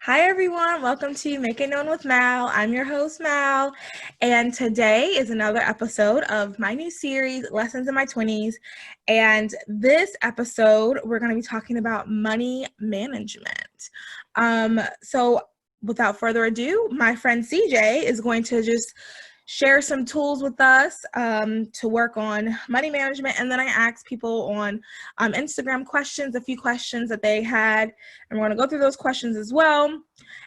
Hi everyone, welcome to Make It Known with Mal. I'm your host Mal, and today is another episode of my new series, Lessons in My 20s. And this episode, we're going to be talking about money management. So without further ado, my friend CJ is going to just share some tools with us to work on money management. And then I asked people on Instagram questions, a few questions that they had, and we're going to go through those questions as well.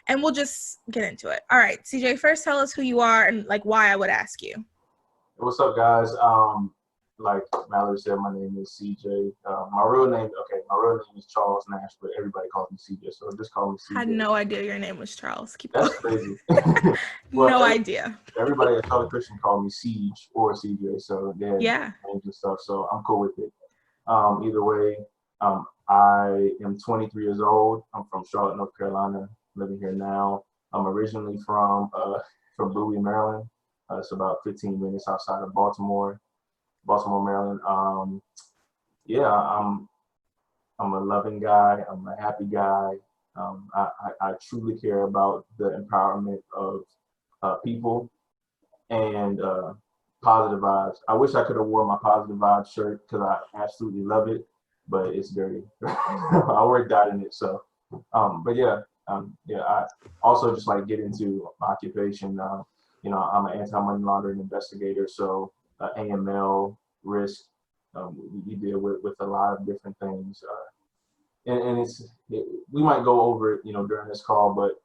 And we'll just get into it. All right, CJ, first tell us who you are and like why I would ask you. What's up, guys? Like Mallory said, my name is CJ. My real name is Charles Nash, but everybody calls me CJ, so just call me CJ. Had no idea your name was Charles. That's crazy. Well, no idea. Everybody at Charlie Christian called me Siege or CJ, so they had Yeah. names and stuff, so I'm cool with it. Either way, I am 23 years old. I'm from Charlotte, North Carolina, living here now. I'm originally from Bowie, Maryland. It's about 15 minutes outside of Baltimore, Maryland. I'm a loving guy. I'm a happy guy. I truly care about the empowerment of people and positive vibes. I wish I could have worn my positive vibes shirt because I absolutely love it, but it's dirty. I worked out in it, so. I also just like get into my occupation. I'm an anti-money laundering investigator, so AML, risk, we deal with a lot of different things. We might go over it, during this call, but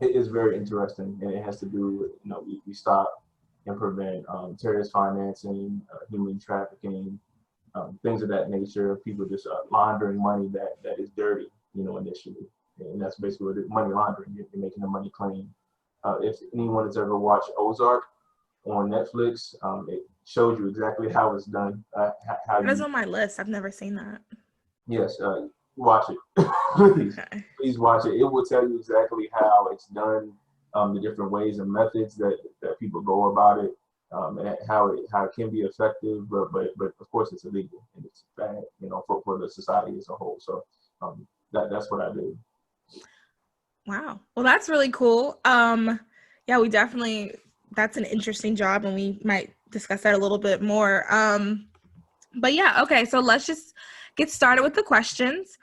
it is very interesting, and it has to do with, we stop and prevent terrorist financing, human trafficking, things of that nature. People just laundering money that is dirty, initially. And that's basically what it is, money laundering. You're making the money clean. If anyone has ever watched Ozark on Netflix, it shows you exactly how it's done. It is on my list. I've never seen that. Yes, watch it. Please watch it. It will tell you exactly how it's done, the different ways and methods that people go about it, and how it can be effective, but of course it's illegal and it's bad, for the society as a whole. So that's what I do. Wow. Well, that's really cool. Yeah, that's an interesting job, and we might discuss that a little bit more. But yeah, okay, so let's just get started with the questions.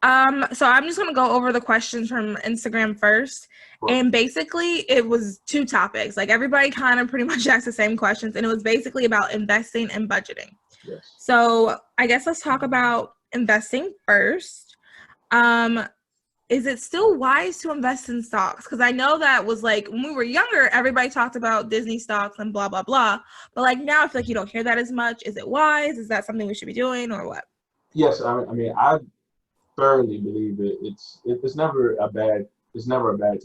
So I'm just gonna go over the questions from Instagram first. Cool. And basically it was two topics. Like everybody kind of pretty much asked the same questions, and it was basically about investing and budgeting. Yes. So I guess let's talk about investing first. Is it still wise to invest in stocks? Because I know that was like when we were younger, everybody talked about Disney stocks and blah, blah, blah. But like now I feel like you don't hear that as much. Is it wise? Is that something we should be doing or what? Yes, I thoroughly believe it's never a bad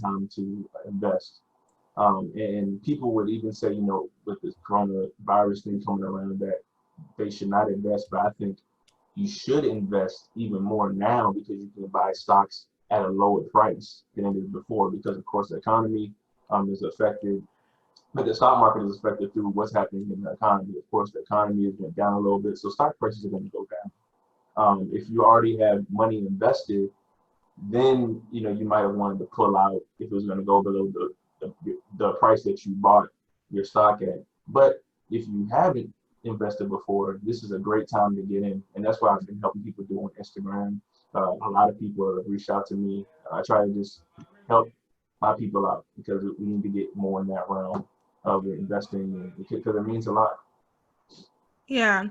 time to invest. And people would even say, with this coronavirus thing coming around, that they should not invest. But I think you should invest even more now because you can buy stocks at a lower price than it did before, because of course the economy is affected, but the stock market is affected through what's happening in the economy. Of course, the economy is going down a little bit, so stock prices are going to go down. If you already have money invested, then you might have wanted to pull out if it was going to go below the price that you bought your stock at. But if you haven't invested before, this is a great time to get in, and that's what I've been helping people do on Instagram. A lot of people have reached out to me. I try to just help my people out because we need to get more in that realm of investing because it means a lot. Yeah,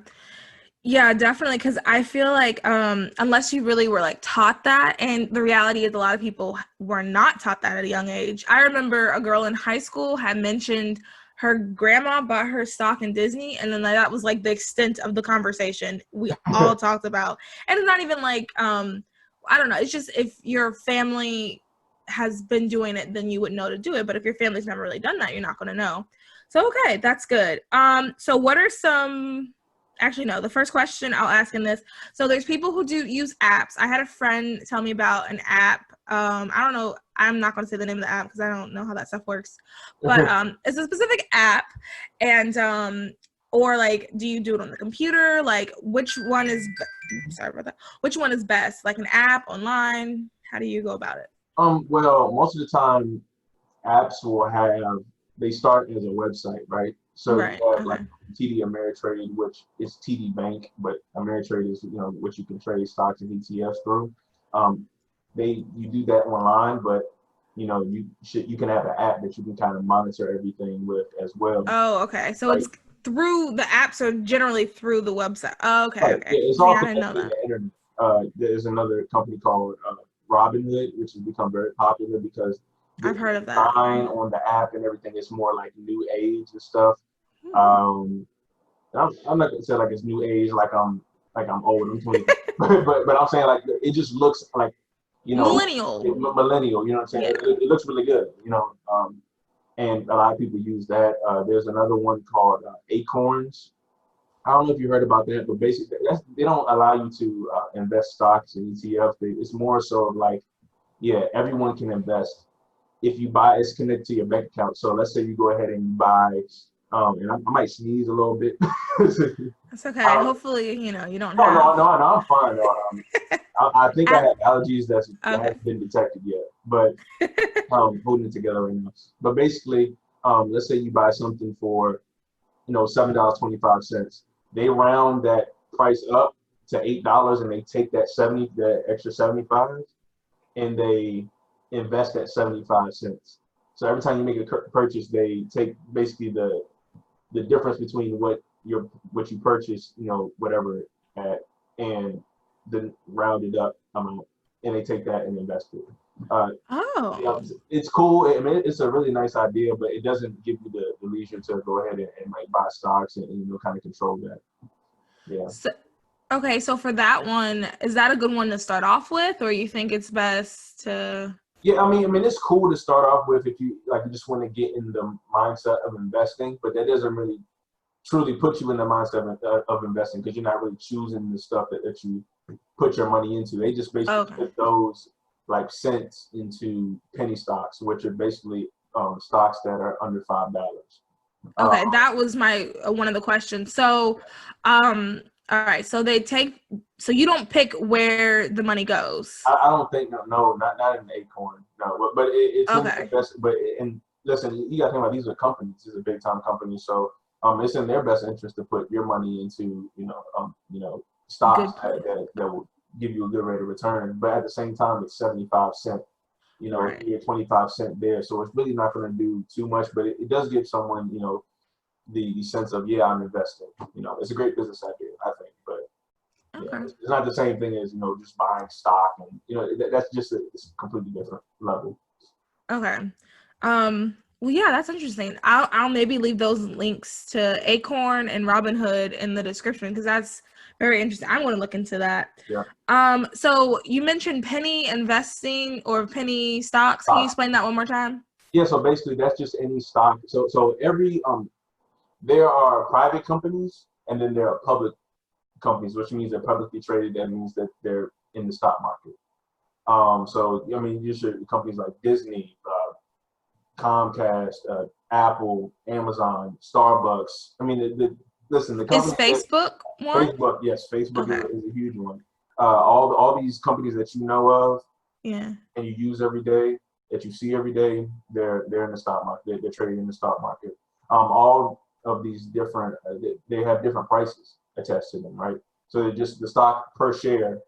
definitely. Because I feel like unless you really were like taught that, and the reality is a lot of people were not taught that at a young age. I remember a girl in high school had mentioned her grandma bought her stock in Disney, and then that was like the extent of the conversation we all talked about. And it's not even like I don't know. It's just if your family has been doing it, then you would know to do it. But if your family's never really done that, you're not going to know. So okay, that's good. So what are some? Actually, no. The first question I'll ask in this. So there's people who do use apps. I had a friend tell me about an app. I don't know. I'm not going to say the name of the app because I don't know how that stuff works. But it's a specific app, and or like, do you do it on the computer? Like, which one is? Sorry about that. Which one is best? Like an app, online? How do you go about it? Well, most of the time, apps will have, they start as a website, right? So you Right. have like Okay. TD Ameritrade, which is TD Bank, but Ameritrade is, what you can trade stocks and ETFs through. Um, you do that online, but you can have an app that you can kind of monitor everything with as well, Oh, okay. So right? it's through the apps are generally through the website. Oh, okay. Right. Okay. Yeah, it's See, all I didn't know connected to that. the internet. There's another company called Robinhood, which has become very popular because I've the heard of that. design on the app and everything is more like new age and stuff. Hmm. Um, I'm not gonna say like it's new age, like I'm old. I'm 20, but I'm saying like it just looks like you know Millennial. millennial. You know what I'm saying? Yeah. It looks really good. And a lot of people use that. There's another one called Acorns. I don't know if you heard about that, but basically, they don't allow you to invest stocks and ETFs. It's more so of like, yeah, everyone can invest if you buy. It's connected to your bank account. So let's say you go ahead and you buy, and I might sneeze a little bit. That's okay. um, Hopefully, you don't no, no, have. no, no, I'm fine. No, I think I Ah, have allergies that okay. haven't been detected yet, but holding it together right now. But basically, let's say you buy something for $7.25. They round that price up to $8 and they take that extra 75 and they invest that 75 cents. So every time you make a purchase, they take basically the difference between what you purchase, whatever at, and the rounded up amount, and they take that and invest it. Uh, Oh. it's cool. I mean, it's a really nice idea, but it doesn't give you the leisure to go ahead and like buy stocks and kind of control that. Yeah. So, okay, so for that one, is that a good one to start off with, or you think it's best to? Yeah, I mean, it's cool to start off with if you like, you just want to get in the mindset of investing, but that doesn't really truly put you in the mindset of investing because you're not really choosing the stuff that you put your money into. They just basically Okay. put those like cents into penny stocks, which are basically stocks that are under $5. Uh, Okay, that was my one of the questions. So, all right. So you don't pick where the money goes. I don't think no, not in Acorn, no, but it's in their Okay. best. But and listen, you got to think about these are companies. These are big time companies, so it's in their best interest to put your money into stocks Good that, place. that will give you a good rate of return. But at the same time, it's 75 cent. Right. Here 25 cent there, so it's really not going to do too much. But it does give someone the sense of, yeah, I'm investing. It's a great business idea, I think, but. Yeah, Okay. it's not the same thing as just buying stock, and that's just it's a completely different level. Okay. Well, yeah, that's interesting. I'll maybe leave those links to Acorn and Robinhood in the description because that's very interesting. I'm going to look into that. Yeah, So you mentioned penny investing or penny stocks. Can you stock. explain that one more time? Yeah, so basically that's just any stock. So every there are private companies and then there are public companies, which means they're publicly traded. That means that they're in the stock market. So I mean, usually companies like Disney, Comcast, Apple, Amazon, Starbucks. I mean, listen, the Is companies that Facebook one? Facebook, yes, Facebook Okay. is a huge one. All these companies that you know of Yeah. and you use every day, that you see every day, they're in the stock market. They're trading in the stock market. All of these different, they have different prices attached to them, right? So they're just the stock per share.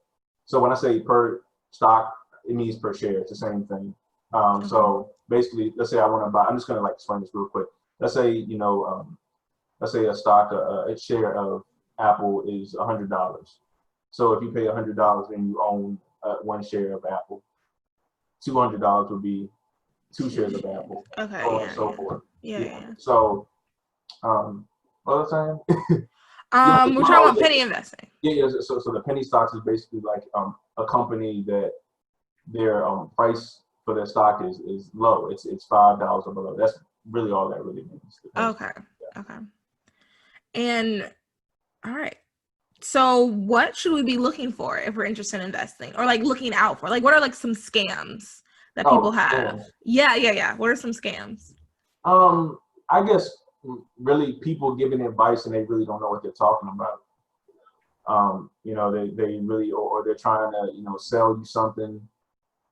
So when I say per stock, it means per share. It's the same thing. Okay. So basically, let's say I want to buy. I'm just gonna like explain this real quick. Let's say let's say a share of Apple is $100. So if you pay $100 and you own one share of Apple, $200 would be two Two shares of shares. Apple, Okay. so on and Yeah. so Yeah. forth. Yeah. Yeah. Yeah. So what was I saying? We're talking about penny investing. Yeah. So the penny stocks is basically like a company that their price for their stock is low. It's $5 or below. That's really all that really means. The penny Okay. stock. Yeah. Okay. And all right. So what should we be looking for if we're interested in investing or like looking out for? Like what are like some scams that Oh, people have? scams. Yeah, yeah, yeah. What are some scams? I guess really people giving advice and they really don't know what they're talking about. They really or they're trying to sell you something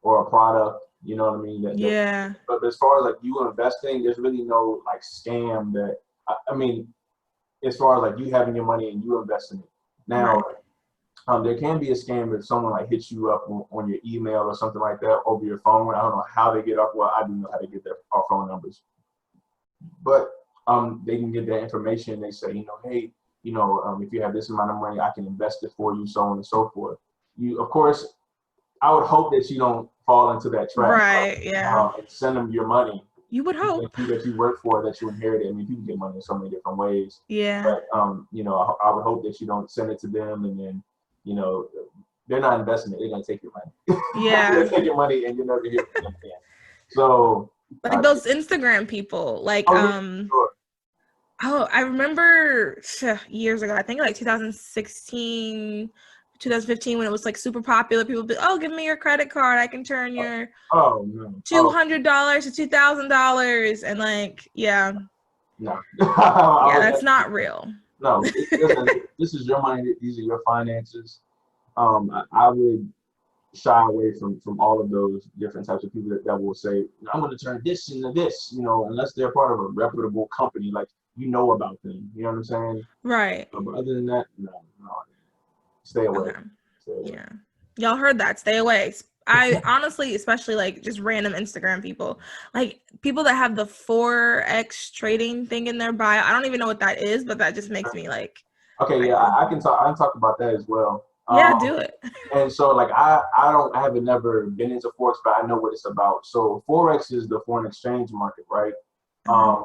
or a product You know what I mean? Yeah. But as far as like you investing, there's really no like scam that I mean, as far as like you having your money and you investing it. Now, Right. there can be a scam if someone like hits you up on your email or something like that over your phone. I don't know how they get up. Well, I do know how to get our phone numbers, but they can get that information. They say, hey, if you have this amount of money, I can invest it for you, so on and so forth. You, of course, I would hope that you don't fall into that trap. Right. Yeah. And send them your money You would hope. that you work for, that you inherited. I mean, people get money in so many different ways. Yeah. But I would hope that you don't send it to them, and then you know they're not investing it. They're gonna take your money. They're Yeah. gonna take your money, and you'll never hear from them again. So Like those Instagram people, like oh yeah, sure. oh, I remember years ago, I think like 2016, 2015, when it was like super popular. People be, oh, give me your credit card. I can turn your Oh no. $200 to $2,000. And like, yeah. No. Yeah, that's not real. No, listen, this is your money. These are your finances. I would shy away from all of those different types of people that will say, I'm going to turn this into this, unless they're part of a reputable company, like about them. You know what I'm saying? Right. But other than that, no. Stay away. Okay. Stay away. Yeah. Y'all heard that. Stay away. I honestly, especially like just random Instagram people, like people that have the Forex trading thing in their bio. I don't even know what that is, but that just makes me like. Okay, yeah, I can talk about that as well. Yeah, do it. And so like I haven't never been into Forex, but I know what it's about. So Forex is the foreign exchange market, right?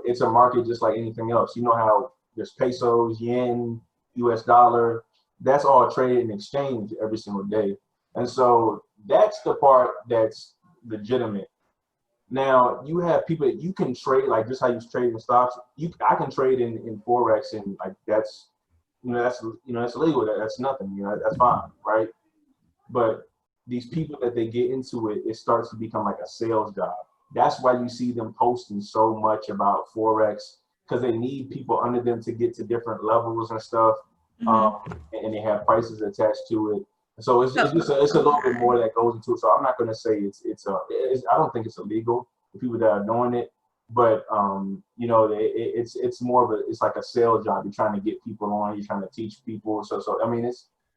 It's a market just like anything else. You know how there's pesos, yen, US dollar, that's all traded and exchanged every single day. And so that's the part that's legitimate. Now you have people that you can trade, like just how you trade in stocks. I can trade in Forex, and like that's that's legal. That's nothing. That's fine, right? But these people that they get into it, it starts to become like a sales job. That's why you see them posting so much about Forex, because they need people under them to get to different levels and stuff. And they have prices attached to it. So it's a little bit more that goes into it. So I'm not going to say I don't think it's illegal for people that are doing it, but it's more of it's like a sales job. You're trying to get people on. You're trying to teach people. So I mean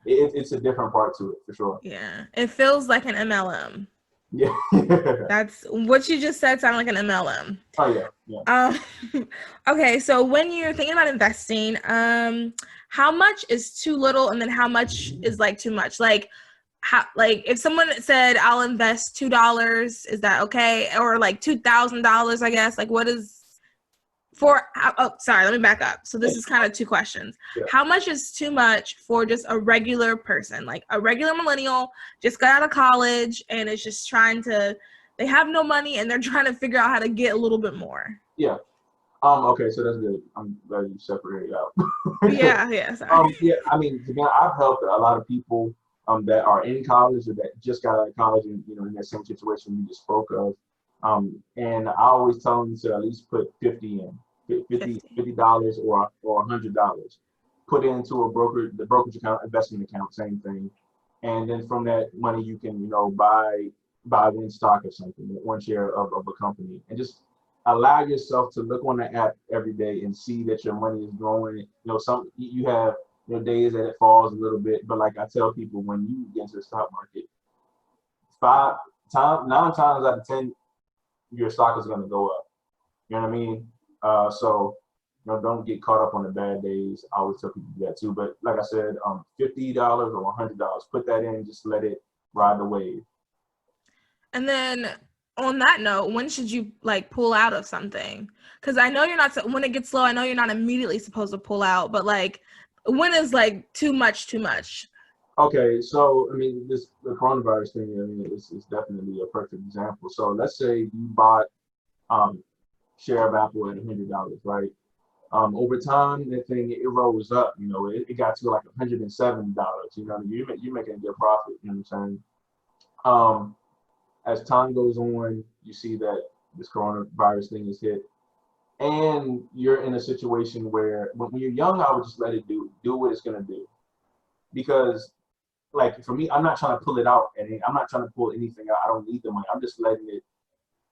it's a different part to it for sure. Yeah, it feels like an MLM. Yeah. That's what you just said. Sounded like an MLM. Oh yeah. Okay, so when you're thinking about investing, how much is too little, and then how much is like too much? Like, if someone said I'll invest $2, is that okay? Or like $2,000, I guess. Like, what is sorry, let me back up. So this is kind of two questions. Yeah. How much is too much for just a regular person, like a regular millennial, just got out of college and is just they have no money and they're trying to figure out how to get a little bit more? Yeah. Okay, so that's good. I'm glad you separated it out. Yeah, sorry. Yeah, I mean, I've helped a lot of people that are in college or that just got out of college and in that same situation you just spoke of. And I always tell them to at least put 50 in, $50 or $100. Put it into the brokerage account, investment account, same thing. And then from that money you can buy one stock or something, one share of a company, and just allow yourself to look on the app every day and see that your money is growing. You have days that it falls a little bit, but like I tell people, when you get into the stock market, 9 times out of 10, your stock is going to go up. You know what I mean? So don't get caught up on the bad days. I always tell people to do that too. But like I said, $50 or $100, put that in, just let it ride the wave. And then on that note, when should you like pull out of something? Because I know you're not, when it gets low, I know you're not immediately supposed to pull out, but like, when is like too much? Okay, so I mean, the coronavirus thing, I mean, it's definitely a perfect example. So let's say you bought share of Apple at $100, right? Over time, that thing, it rose up. It got to like $107. You're making a good profit. You know what I'm saying? As time goes on, you see that this coronavirus thing is hit, and you're in a situation where when you're young, I would just let it do what it's gonna do, because like for me, I'm not trying to pull it out, and I'm not trying to pull anything out. I don't need the money. I'm just letting it.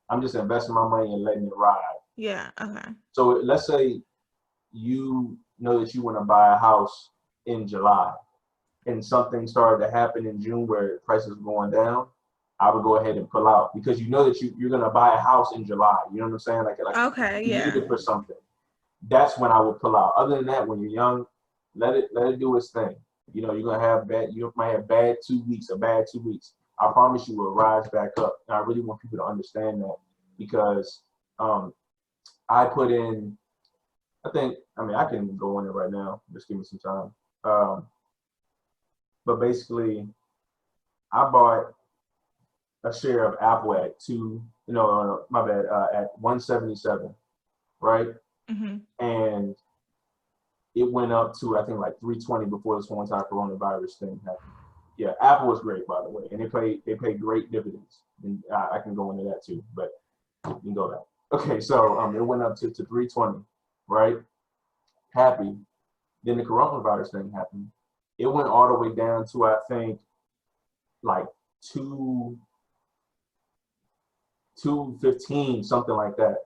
I'm just investing my money and letting it ride. Yeah. Okay. So let's say you know that you want to buy a house in July, and something started to happen in June where prices are going down. I would go ahead and pull out because you know that you're gonna buy a house in July. You know what I'm saying? Like Okay. you need Yeah. it for something. That's when I would pull out. Other than that, when you're young, let it do its thing. You know, you're gonna have you might have bad 2 weeks, a bad 2 weeks. I promise you will rise back up. And I really want people to understand that because I put in I mean I can go in it right now. Just give me some time. But basically I bought a share of Apple at my bad, at 177, right? Mm-hmm. And it went up to I think like 320 before this one time coronavirus thing happened. Yeah, Apple was great by the way, and they pay great dividends, and I can go into that too, but you can go there. Okay, so it went up to 320, right? Happy. Then the coronavirus thing happened. It went all the way down to I think like 215, something like that.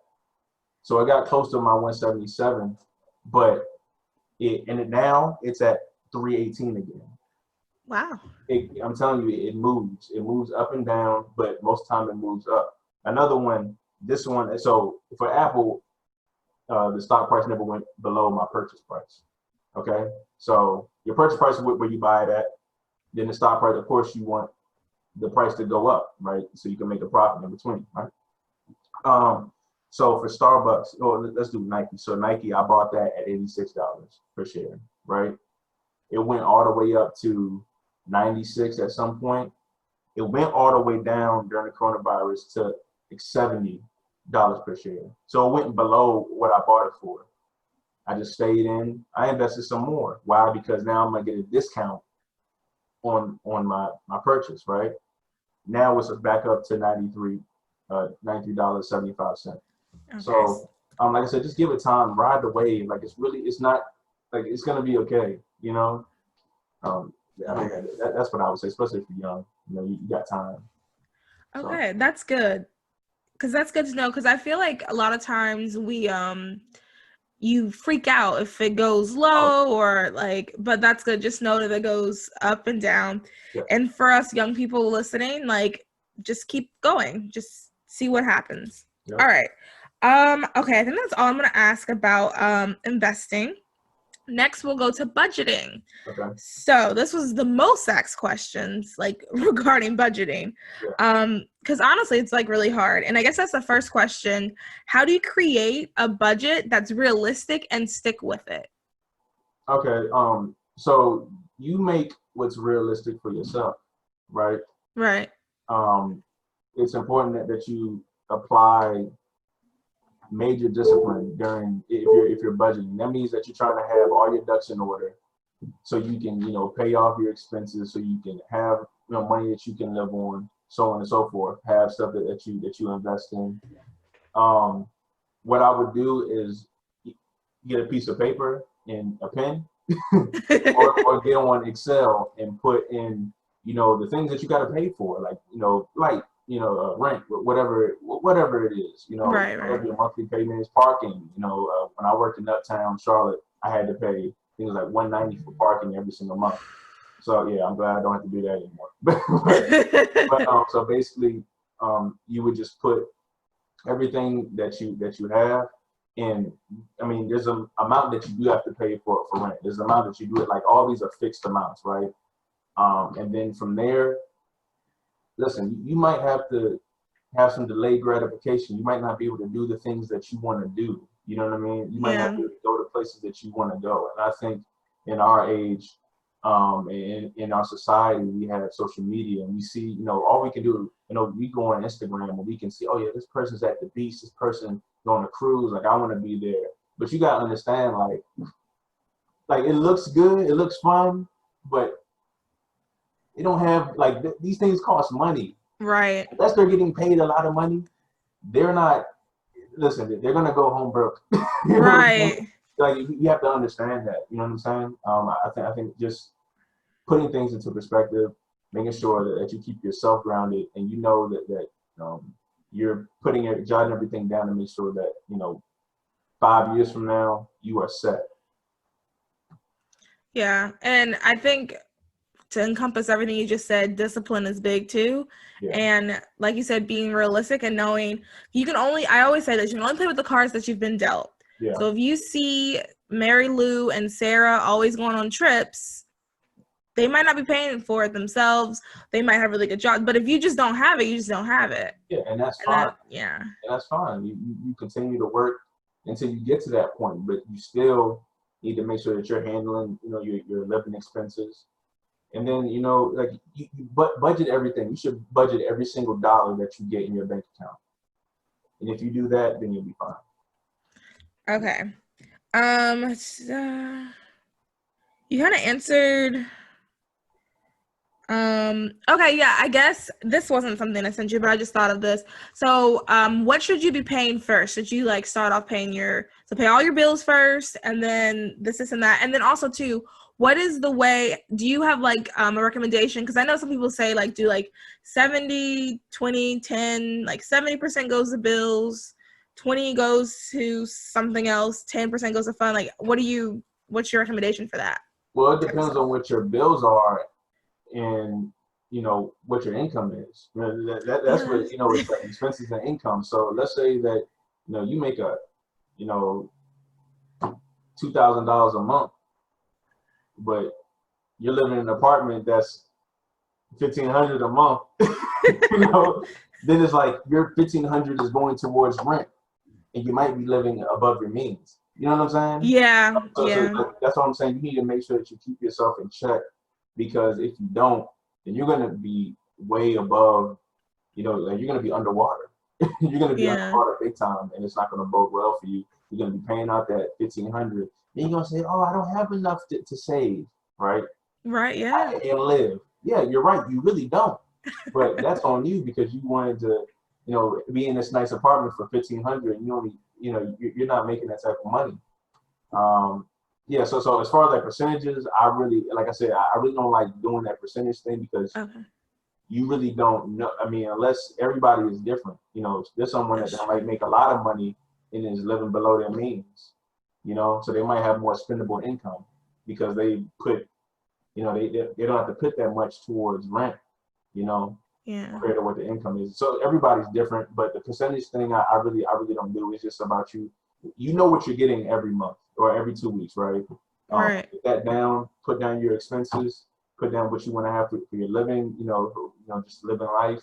So I got close to my 177, but now it's at 318 again. Wow. I'm telling you, it moves. It moves up and down, but most of the time it moves up. Another one, this one. So for Apple, the stock price never went below my purchase price. Okay, so your purchase price is where you buy it at. Then the stock price, of course, you want the price to go up, right? So you can make a profit in between, right? So for Starbucks, let's do Nike. So Nike, I bought that at $86 per share, right? It went all the way up to 96 at some point. It went all the way down during the coronavirus to like $70 per share. So it went below what I bought it for. I just stayed in. I invested some more. Why? Because now I'm gonna get a discount on my purchase, right? Now it's back up to $93.75. Okay. So like I said, just give it time, ride the wave. Like it's not like it's gonna be okay, you know. I mean that's what I would say, especially if you're young. You know, you got time. Okay, so that's good. Because that's good to know. Because I feel like a lot of times you freak out if it goes low or like, but that's good. Just know that it goes up and down. Yeah. And for us young people listening, like, just keep going. Just see what happens. Yeah. All right. Okay, I think that's all I'm going to ask about investing. Next, we'll go to budgeting. Okay. So this was the most asked questions, like, regarding budgeting. Yeah. Because honestly, it's like really hard. And I guess that's the first question. How do you create a budget that's realistic and stick with it? Okay. So you make what's realistic for yourself, right? Right. It's important that you apply major discipline during if you're budgeting. That means that you're trying to have all your ducks in order so you can pay off your expenses, so you can have money that you can live on, so on and so forth. Have stuff that you invest in. What I would do is get a piece of paper and a pen or get on Excel and put in the things that you got to pay for, like light, rent, whatever it is, right. Whatever your monthly payment is. Parking, when I worked in Uptown Charlotte, I had to pay things like $190 for parking every single month. So yeah, I'm glad I don't have to do that anymore. but so basically, you would just put everything that you have, and I mean, there's an amount that you do have to pay for rent. There's an amount that you do it, like all these are fixed amounts, right? And then from there, listen, you might have to have some delayed gratification. You might not be able to do the things that you want to do. You know what I mean? You might not be able to go to places that you want to go. And I think in our age, in our society, we have social media, and we see, all we can do, we go on Instagram and we can see, oh yeah, this person's at the beach, this person going on a cruise, like I want to be there. But you gotta understand, like it looks good, it looks fun, but they don't have these things cost money. Right. Unless they're getting paid a lot of money, they're not. Listen, they're gonna go home broke. Right. Like you have to understand that. You know what I'm saying? I think just putting things into perspective, making sure that you keep yourself grounded, and you know that you're jotting everything down to make sure that 5 years from now you are set. Yeah, and I think to encompass everything you just said, discipline is big too. Yeah. And like you said, being realistic and knowing I always say this, you can only play with the cards that you've been dealt. Yeah. So if you see Mary Lou and Sarah always going on trips, they might not be paying for it themselves. They might have really good jobs, but if you just don't have it, you just don't have it. Yeah, and that's fine. Yeah. And that's fine. You continue to work until you get to that point, but you still need to make sure that you're handling, your living expenses. And then, like you budget everything. You should budget every single dollar that you get in your bank account. And if you do that, then you'll be fine. Okay. So you kind of answered. Okay, yeah, I guess this wasn't something I sent you, but I just thought of this. So, what should you be paying first? Should you like start off paying pay all your bills first, and then this and that, and then also too, what is the way? Do you have like a recommendation? Because I know some people say like do like 70, 20, 10, like 70% goes to bills, 20 goes to something else, 10% goes to fun. Like, what's your recommendation for that? Well, it depends on what your bills are and what your income is. That's what it's like expenses and income. So let's say that you make a $2,000 a month, but you're living in an apartment that's $1,500 a month. Then it's like your $1,500 is going towards rent, and you might be living above your means. You know what I'm saying? Yeah. So that's what I'm saying. You need to make sure that you keep yourself in check, because if you don't, then you're gonna be way above. Like you're gonna be underwater. You're gonna be underwater big time, and it's not gonna bode well for you. You're gonna be paying out that $1,500. Then you're gonna say, "Oh, I don't have enough to save." Right. Right. Yeah. And live. Yeah, you're right. You really don't. But that's on you, because you wanted to, be in this nice apartment for $1,500, and you only, you're not making that type of money. Yeah. So as far as like percentages, I really, like I said, I really don't like doing that percentage thing, because you really don't know. I mean, unless everybody is different. There's someone that might make a lot of money and is living below their means. So they might have more spendable income because they put, they don't have to put that much towards rent, compared to what the income is. So everybody's different, but the percentage thing, I really don't do. It's just about you. You know what you're getting every month or every 2 weeks, right? Right. Put that down. Put down your expenses. Put down what you want to have for your living. Just living life.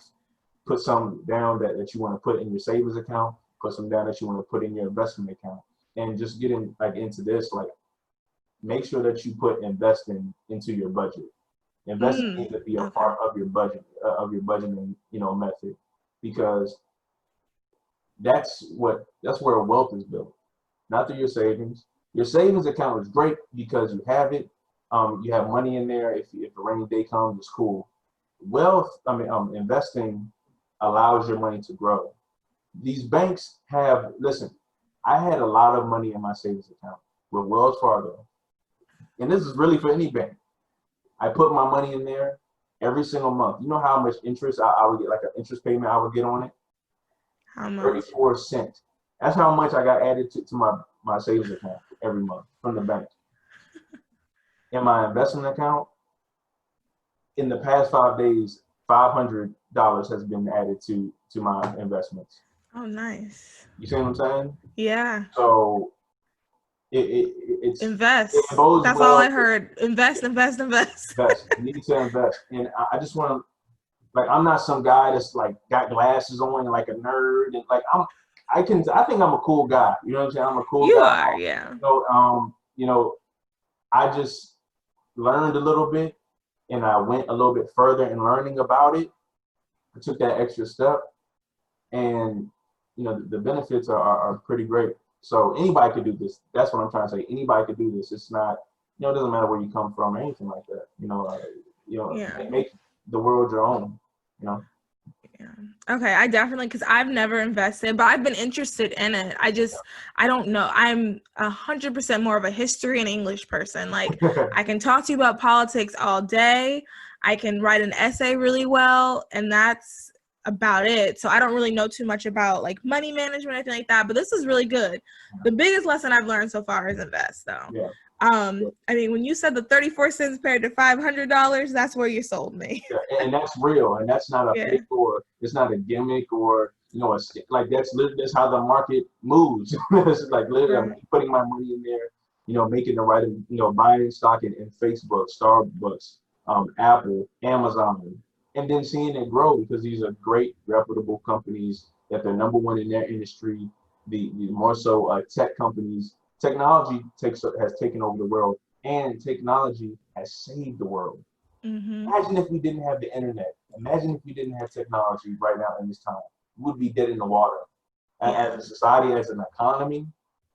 Put some down that you want to put in your savings account. Put some down that you want to put in your investment account. And just getting into this, like, make sure that you put investing into your budget. Investing needs to be a part of your budget, of your budgeting, method, because that's where wealth is built, not through your savings. Your savings account is great because you have it. You have money in there. If a rainy day comes, it's cool. Investing allows your money to grow. These banks listen, I had a lot of money in my savings account with Wells Fargo. And this is really for any bank. I put my money in there every single month. You know how much interest I would get, like an interest payment I would get on it? How much? 34 cents. That's how much I got added to my savings account every month from the bank. In my investment account, in the past 5 days, $500 has been added to my investments. Oh, nice. You see what I'm saying? Yeah. So it's invest. It bodes That's well. all I heard. Invest. Invest. You need to invest. And I just want to, like, I'm not some guy that's like got glasses on and like a nerd, and like I think I'm a cool guy. You know what I'm saying? I'm a cool guy. You are, yeah. So I just learned a little bit, and I went a little bit further in learning about it. I took that extra step, and the benefits are pretty great. So anybody could do this. That's what I'm trying to say. Anybody could do this. It's not, it doesn't matter where you come from or anything like that. Yeah. Make the world your own. Yeah. Okay. I definitely, because I've never invested, but I've been interested in it. I don't know. I'm 100% more of a history and English person. Like, I can talk to you about politics all day. I can write an essay really well, and that's about it. So I don't really know too much about like money management or anything like that. But this is really good. The biggest lesson I've learned so far is invest, though. Yeah. I mean, when you said the 34 cents paired to $500, that's where you sold me. Yeah, and that's real, and that's not a Yeah. fake, or it's not a gimmick, or like that's literally that's how the market moves. It's like literally, I'm Right. putting my money in there, making the right, buying stock in Facebook, Starbucks, Apple, Amazon, and then seeing it grow because these are great, reputable companies that they're number one in their industry. The more so tech companies, technology has taken over the world, and technology has saved the world. Mm-hmm. Imagine if we didn't have the internet. Imagine if we didn't have technology right now in this time. We would be dead in the water. Yeah. As a society, as an economy,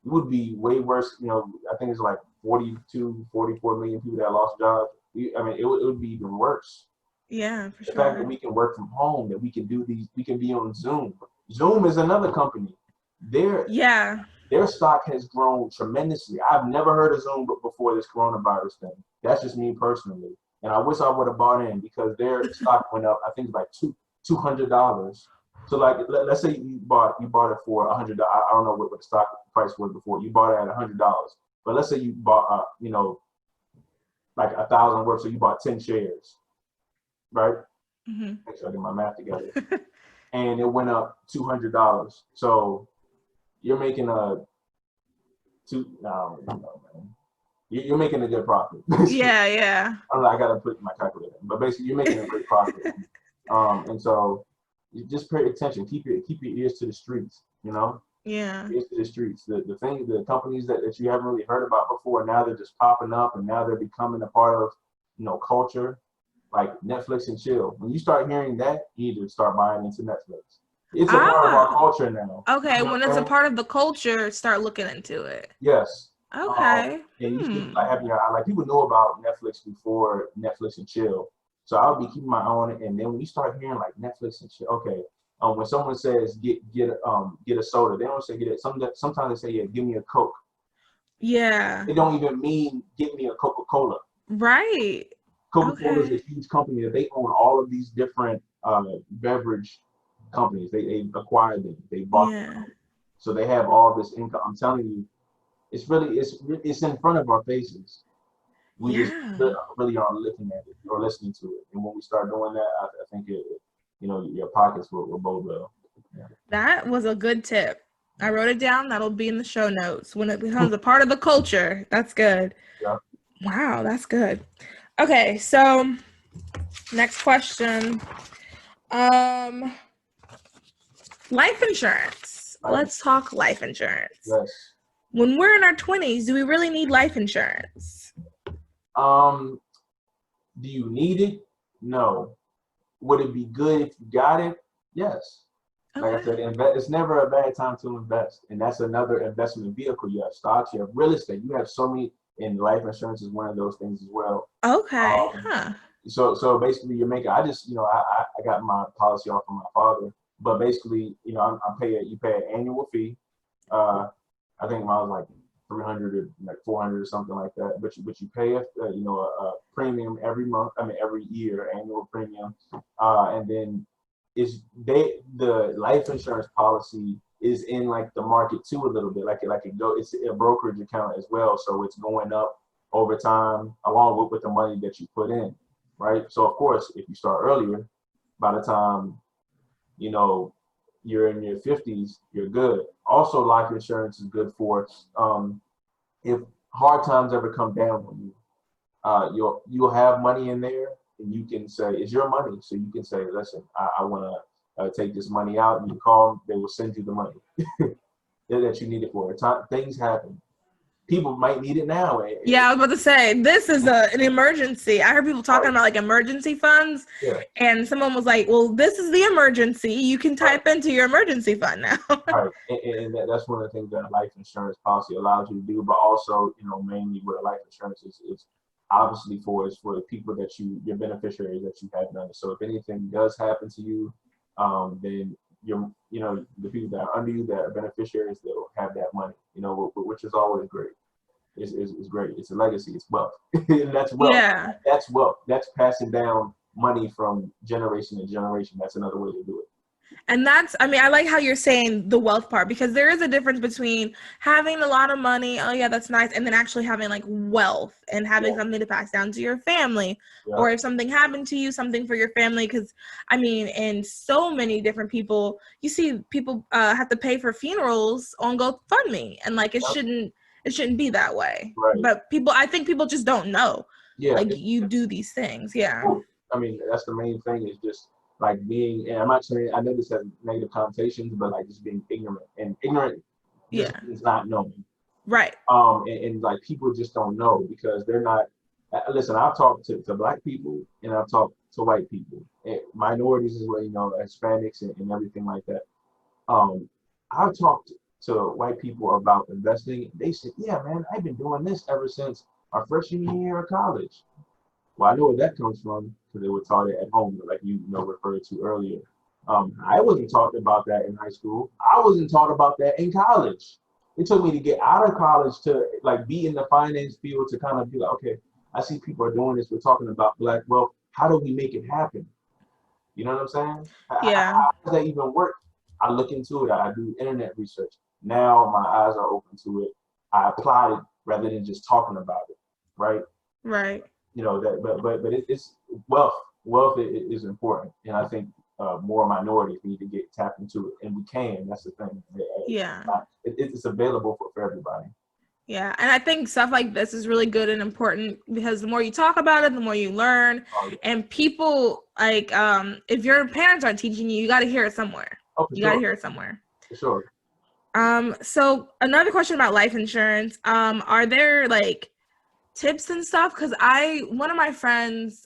we would be way worse. I think it's like 42, 44 million people that lost jobs. I mean, it would be even worse. Yeah, for The fact that sure. we can work from home, that we can we can be on Zoom. Zoom is another company. Their Yeah. their stock has grown tremendously. I've never heard of Zoom before this coronavirus thing. That's just me personally. And I wish I would have bought in because their stock went up, I think like $200. So like let's say you bought it for $100. I don't know what the stock price was before. You bought it at $100. But let's say you bought like 1,000 worth, so you bought 10 shares, right? Mm-hmm. Make sure I get my math together. And it went up $200. So you're making no, man. You're making a good profit. Yeah, yeah. I gotta put my calculator in, but basically you're making a great profit. And so you just pay attention. Keep your ears to the streets. Yeah. Ears to the streets. The companies that you haven't really heard about before, now they're just popping up, and now they're becoming a part of culture, like Netflix and chill. When you start hearing that, you need to start buying into Netflix. It's a part of our culture now. Okay. You know When what I'm it's a saying? part of the culture, start looking into it. Yes. Okay. And you should like having your eye. Like people know about Netflix before Netflix and chill. So I'll be keeping my eye on it. And then when you start hearing like Netflix and chill, okay. When someone says get a soda, they don't say get it. Sometimes they say, yeah, give me a Coke. Yeah. They don't even mean give me a Coca-Cola. Right. Coca-Cola is a Okay. huge company that they own all of these different beverage companies. They acquired them. They bought them Yeah. out. So they have all this income. I'm telling you, it's in front of our faces. We just Yeah. really aren't looking at it or listening to it. And when we start doing that, I think your pockets will bode well. Yeah. That was a good tip. I wrote it down. That'll be in the show notes. When it becomes a part of the culture, that's good. Yeah. Wow, that's good. Okay, so next question. Um, life insurance. Let's talk life insurance. Yes. When we're in our 20s, do we really need life insurance? Do you need it? No. Would it be good if you got it? Yes. Like I Okay. said, it's never a bad time to invest. And that's another investment vehicle. You have stocks, you have real estate, you have so many, and life insurance is one of those things as well. Okay. Huh. So basically you're making, I just, I got my policy off from my father, but basically, you pay an annual fee. I think mine was like 300 or like 400 or something like that. But you pay a premium every month. I mean every year, annual premium, and then the life insurance policy is in like the market too a little bit. It's a brokerage account as well, so it's going up over time along with the money that you put in, right? So of course, if you start earlier, by the time you're in your 50s, you're good. Also, life insurance is good for if hard times ever come down on you. You'll have money in there, and you can say it's your money. So you can say, listen, I want to take this money out, and you call them, they will send you the money that you need it for. Things happen. People might need it now. Yeah, I was about to say, this is an emergency. I heard people talking about like emergency funds, Yeah. and someone was like, well, this is the emergency. You can type into your emergency fund now. Right. And that's one of the things that a life insurance policy allows you to do, but also, mainly what a life insurance is obviously for the people that your beneficiaries that you have done. So if anything does happen to you, then the people that are under you that are beneficiaries, they'll have that money, which is always great. It's great. It's a legacy. It's wealth. And that's wealth. Yeah. That's wealth. That's passing down money from generation to generation. That's another way to do it. And I like how you're saying the wealth part, because there is a difference between having a lot of money, oh yeah, that's nice, and then actually having like wealth and having something to pass down to your family. Or if something happened to you, something for your family. Because in so many different people, you see people have to pay for funerals on GoFundMe, and like it shouldn't be that way. Right. But I think people just don't know. Like you do these things. Yeah. That's the main thing, is just like being, and I'm not saying, I know this has negative connotations, but like just being ignorant, and ignorant is not knowing. Right. And like people just don't know, because they're not, listen, I've talked to Black people, and I've talked to white people, and minorities as well, Hispanics and everything like that. I've talked to white people about investing. They said, yeah, man, I've been doing this ever since our freshman year of college. Well, I know where that comes from, because they were taught it at home, like referred to earlier. I wasn't taught about that in high school. I wasn't taught about that in college. It took me to get out of college to like be in the finance field, to kind of be like, okay, I see people are doing this. We're talking about Black wealth. How do we make it happen? You know what I'm saying? Yeah. How does that even work? I look into it. I do internet research. Now my eyes are open to it. I apply it rather than just talking about it. Right. Right. But it's wealth. Wealth is important, and I think more minorities need to get tapped into it, and we can. That's the thing. Yeah. It's available for everybody. Yeah, and I think stuff like this is really good and important, because the more you talk about it, the more you learn. And people, like, if your parents aren't teaching you, you got to hear it somewhere. You got to hear it somewhere. For sure. So another question about life insurance. Are there like tips and stuff? Because one of my friends,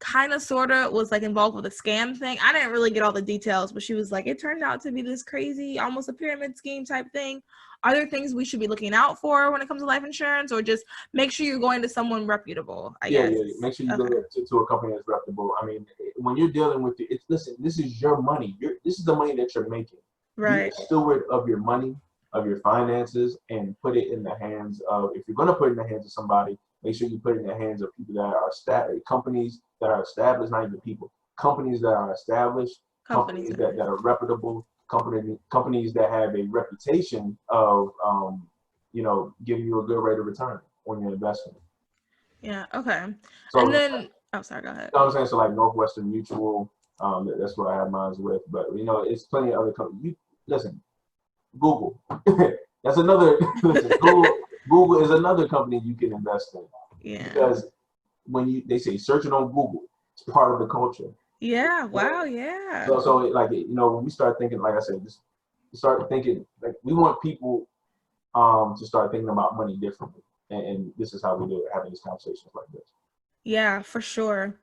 kind of sort of was like involved with a scam thing. I didn't really get all the details, but she was like, it turned out to be this crazy, almost a pyramid scheme type thing. Are there things we should be looking out for when it comes to life insurance, or just make sure you're going to someone reputable? I guess. Yeah. Make sure you go to a company that's reputable. When you're dealing with it, listen, this is your money. This is the money that you're making. Right. Be a steward of your money, of your finances, and put it in the hands of, if you're going to put it in the hands of somebody, make sure you put it in the hands of people that are companies that are established, not even people, companies that are established, companies that are reputable, companies that have a reputation of, giving you a good rate of return on your investment. Yeah. Okay. So, and then, sorry, go ahead. You know what I'm saying? So like Northwestern Mutual, that's what I have mine with. But it's plenty of other companies. Listen, Google. That's another. Listen, Google is another company you can invest in. Yeah. Because they say search it on Google, it's part of the culture. Yeah. Wow. Yeah. So like when we start thinking, like I said, just start thinking, like, we want people to start thinking about money differently, and this is how we do it, having these conversations like this. Yeah, for sure.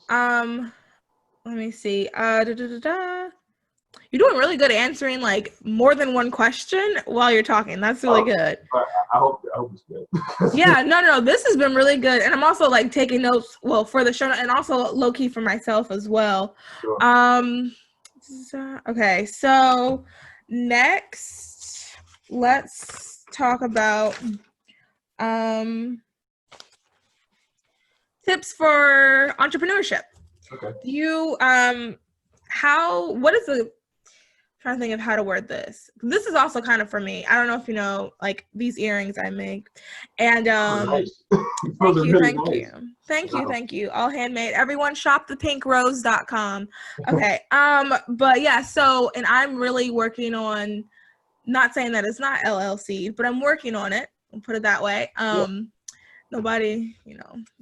Let me see. You're doing really good answering like more than one question while you're talking. That's really good. I hope it's good. Yeah, no. This has been really good. And I'm also like taking notes, well, for the show, and also low key for myself as well. Sure. Okay, so next let's talk about tips for entrepreneurship. Okay. What is the, trying to think of how to word this. This is also kind of for me. I don't know if you know, like these earrings I make, and nice. Thank you. All handmade. Everyone shop thepinkrose.com. Okay. But yeah, so, and I'm really working on, not saying that it's not LLC, but I'm working on it. I'll put it that way. Nobody,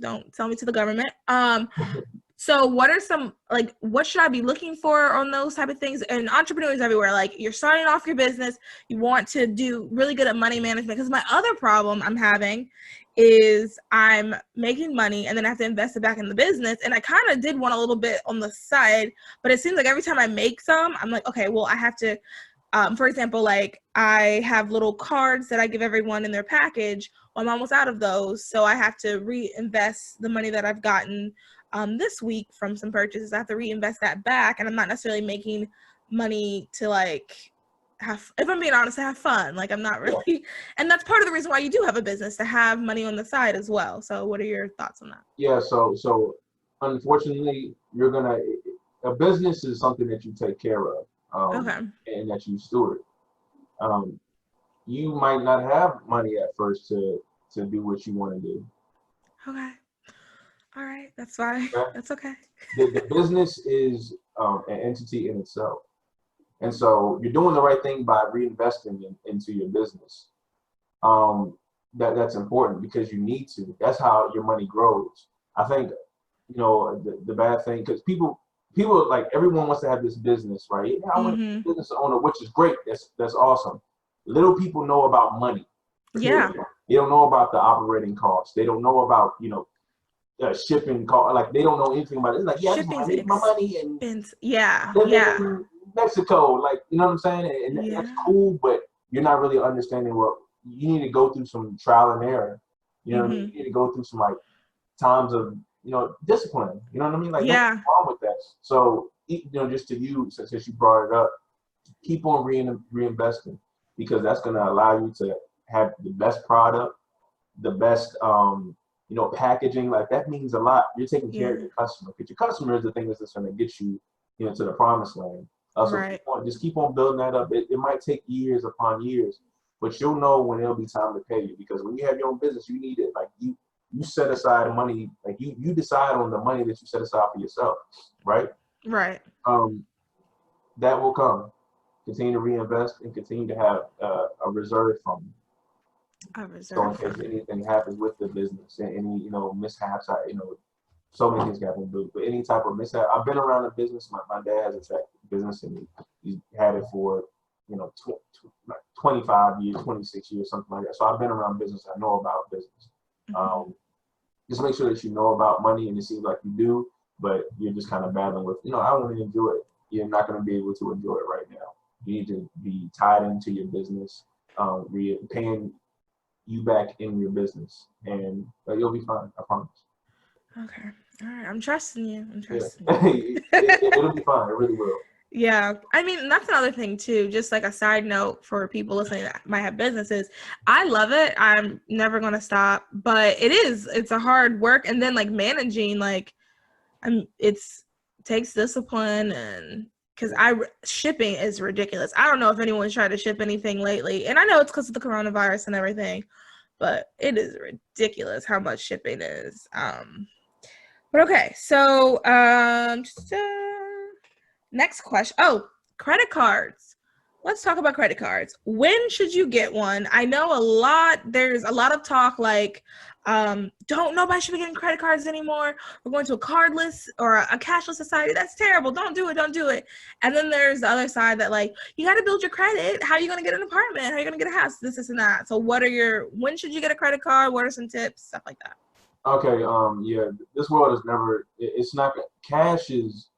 don't tell me to the government. So what are some, like, what should I be looking for on those type of things? And entrepreneurs everywhere, like, you're starting off your business, you want to do really good at money management, because my other problem I'm having is I'm making money and then I have to invest it back in the business. And I kind of did want a little bit on the side, but it seems like every time I make some, I'm like, okay, well, I have to, for example, like I have little cards that I give everyone in their package. Well, I'm almost out of those. So I have to reinvest the money that I've gotten this week from some purchases. I have to reinvest that back, and I'm not necessarily making money to like have, if I'm being honest, to have fun. Like I'm not really, and that's part of the reason why you do have a business, to have money on the side as well. So what are your thoughts on that? Yeah, so unfortunately, a business is something that you take care of, Okay. and that you steward. Um, you might not have money at first to do what you want to do. Okay. All right. That's fine. Okay? That's okay. The business is an entity in itself, and so you're doing the right thing by reinvesting into your business. Um, that's important because you need to. That's how your money grows. I think the bad thing, because people like, everyone wants to have this business, right? Yeah, I want to be a business owner, which is great. That's awesome. Little people know about money. Yeah. They don't know about the operating costs. They don't know about shipping cost. Like they don't know anything about it. It's like, yeah, I just want to make my money and Yeah. live Yeah. in Mexico. Like, you know what I'm saying? And that's cool, but you're not really understanding what you need to go through. Some trial and error. You know what I mean? You need to go through some like times of discipline. You know what I mean? Like, nothing wrong with that. So just to you, since you brought it up, keep on reinvesting, because that's going to allow you to have the best product, the best packaging. Like, that means a lot. You're taking care of your customer, because your customer is the thing that's going to get you to the promised land. So just keep on building that up. It might take years upon years, but you'll know when it'll be time to pay you, because when you have your own business, you need it. Like, you set aside money. Like, you decide on the money that you set aside for yourself, right? Right. That will come. Continue to reinvest and continue to have a reserve fund. So in case anything happens with the business and any mishaps, so many things happen. But any type of mishap, I've been around the business. My dad has a track business, and he's had it for 25 years, 26 years, something like that. So I've been around business. I know about business. Just make sure that you know about money, and it seems like you do, but you're just kind of battling with, I want to enjoy it. You're not going to be able to enjoy it right now. You need to be tied into your business, paying you back in your business, and you'll be fine. I promise. Okay. All right. I'm trusting you. You. It'll be fine. It really will. Yeah. I mean, that's another thing too. Just like a side note for people listening that might have businesses. I love it. I'm never going to stop, but it's a hard work. And then like managing, like takes discipline, and because shipping is ridiculous. I don't know if anyone's tried to ship anything lately. And I know it's because of the coronavirus and everything, but it is ridiculous how much shipping is. But okay, so next question. Oh, credit cards. Let's talk about credit cards. When should you get one? I know there's a lot of talk like, nobody should be getting credit cards anymore. We're going to a cardless or a cashless society. That's terrible. Don't do it. And then there's the other side that like, you got to build your credit. How are you going to get an apartment? How are you going to get a house? This and that. So when should you get a credit card? What are some tips? Stuff like that. Okay. Yeah, this world is it's not, cash is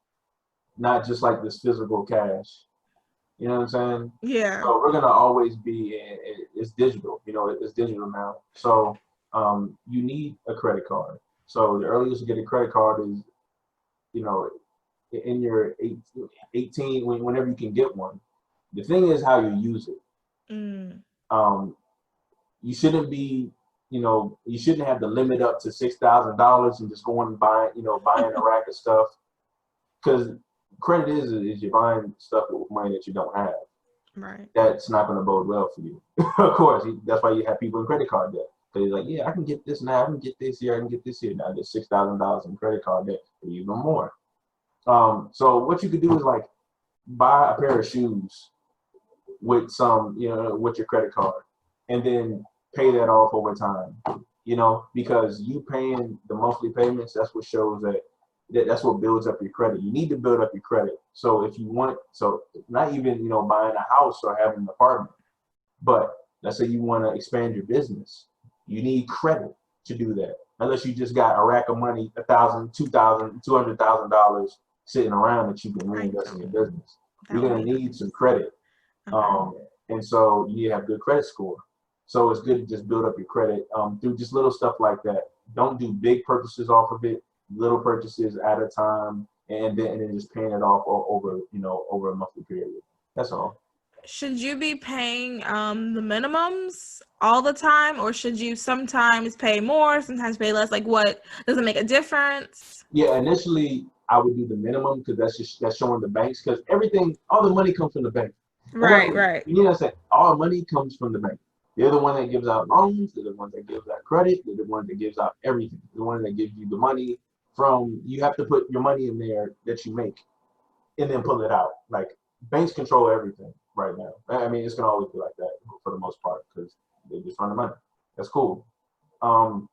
not just like this physical cash. You know what I'm saying? Yeah. So we're gonna always be. It's digital. It's digital now. So you need a credit card. So the earliest you get a credit card is, in your 18, whenever you can get one. The thing is how you use it. You shouldn't be. You shouldn't have the limit up to $6,000 and just going and buying a rack of stuff, because credit is you're buying stuff with money that you don't have. Right. That's not going to bode well for you. Of course, that's why you have people in credit card debt. Because they're like, yeah, I can get this now. I can get this here. I can get this here. Now there's $6,000 in credit card debt, or even more. So what you could do is like buy a pair of shoes with with your credit card, and then pay that off over time. Because you paying the monthly payments, that's what shows that's what builds up your credit. You need to build up your credit. So if you want, not even, buying a house or having an apartment, but let's say you want to expand your business, you need credit to do that. Unless you just got a rack of money, $1,000, $2,000, $200,000 sitting around that you can reinvest in your business. You're going to need some credit. And so you have good credit score. So it's good to just build up your credit through just little stuff like that. Don't do big purchases off of it. little purchases at a time, and then just paying it off over, over a monthly period. That's all. Should you be paying the minimums all the time, or should you sometimes pay more, sometimes pay less? Like, what does it make a difference? Yeah, initially I would do the minimum because that's showing the banks, because all the money comes from the bank. Right, right. You need to say all money comes from the bank. They're the one that gives out loans. They're the ones that gives out credit. They're the one that gives out everything. They're the one that gives you the money from. You have to put your money in there that you make, and then pull it out. Like, banks control everything right now. I mean, it's gonna always be like that for the most part because they just run the money. That's cool. Um,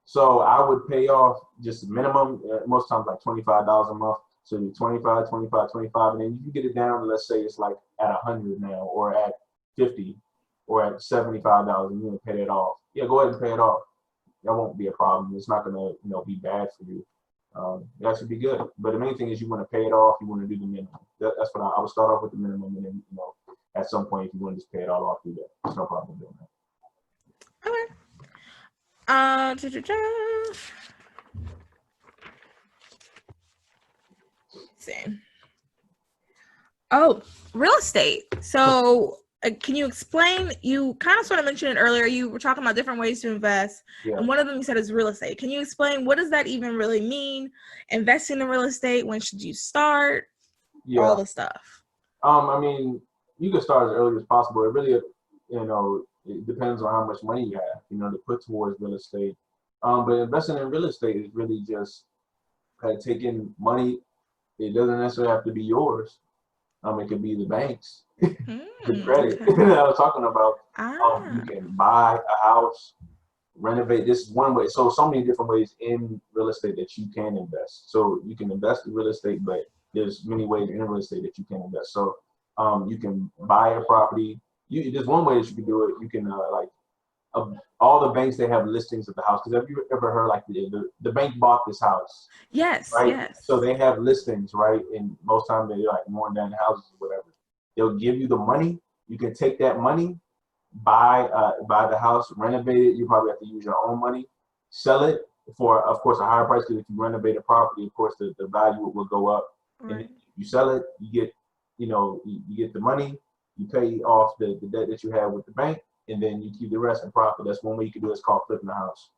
so I would pay off just minimum, most times like $25 a month. So you 25, 25, 25, and then you can get it down to, let's say it's like at 100 now, or at 50, or at $75, and you want to pay that off. Yeah, go ahead and pay it off. That won't be a problem. It's not gonna, be bad for you. That should be good. But the main thing is you want to pay it off. You want to do the minimum. That's what I would start off with, the minimum, and then at some point if you want to just pay it all off, do that. There's no problem doing that. Okay. See. Oh, real estate. So, can you explain? You kind of sort of mentioned it earlier. You were talking about different ways to invest, and one of them you said is real estate. Can you explain what does that even really mean? Investing in real estate. When should you start? Yeah. All the stuff. I mean, you can start as early as possible. It really, it depends on how much money you have, to put towards real estate. But investing in real estate is really just taking money. It doesn't necessarily have to be yours. It could be the banks, the credit Okay. that I was talking about. You can buy a house, renovate. This is one way. So many different ways in real estate that you can invest. So you can invest in real estate, but there's many ways in real estate that you can invest. So you can buy a property. There's one way that you can do it. You can all the banks, they have listings of the house. Because have you ever heard like the bank bought this house? Yes. Right. Yes. So they have listings, right? And most times they're like more than houses or whatever. They'll give you the money. You can take that money, buy the house, renovate it. You probably have to use your own money, sell it for, of course, a higher price, because if you renovate a property, of course, the value will go up. Right. And you sell it, you get, you get the money, you pay off the debt that you have with the bank, and then you keep the rest in profit. That's one way you can do it. It's called flipping the house.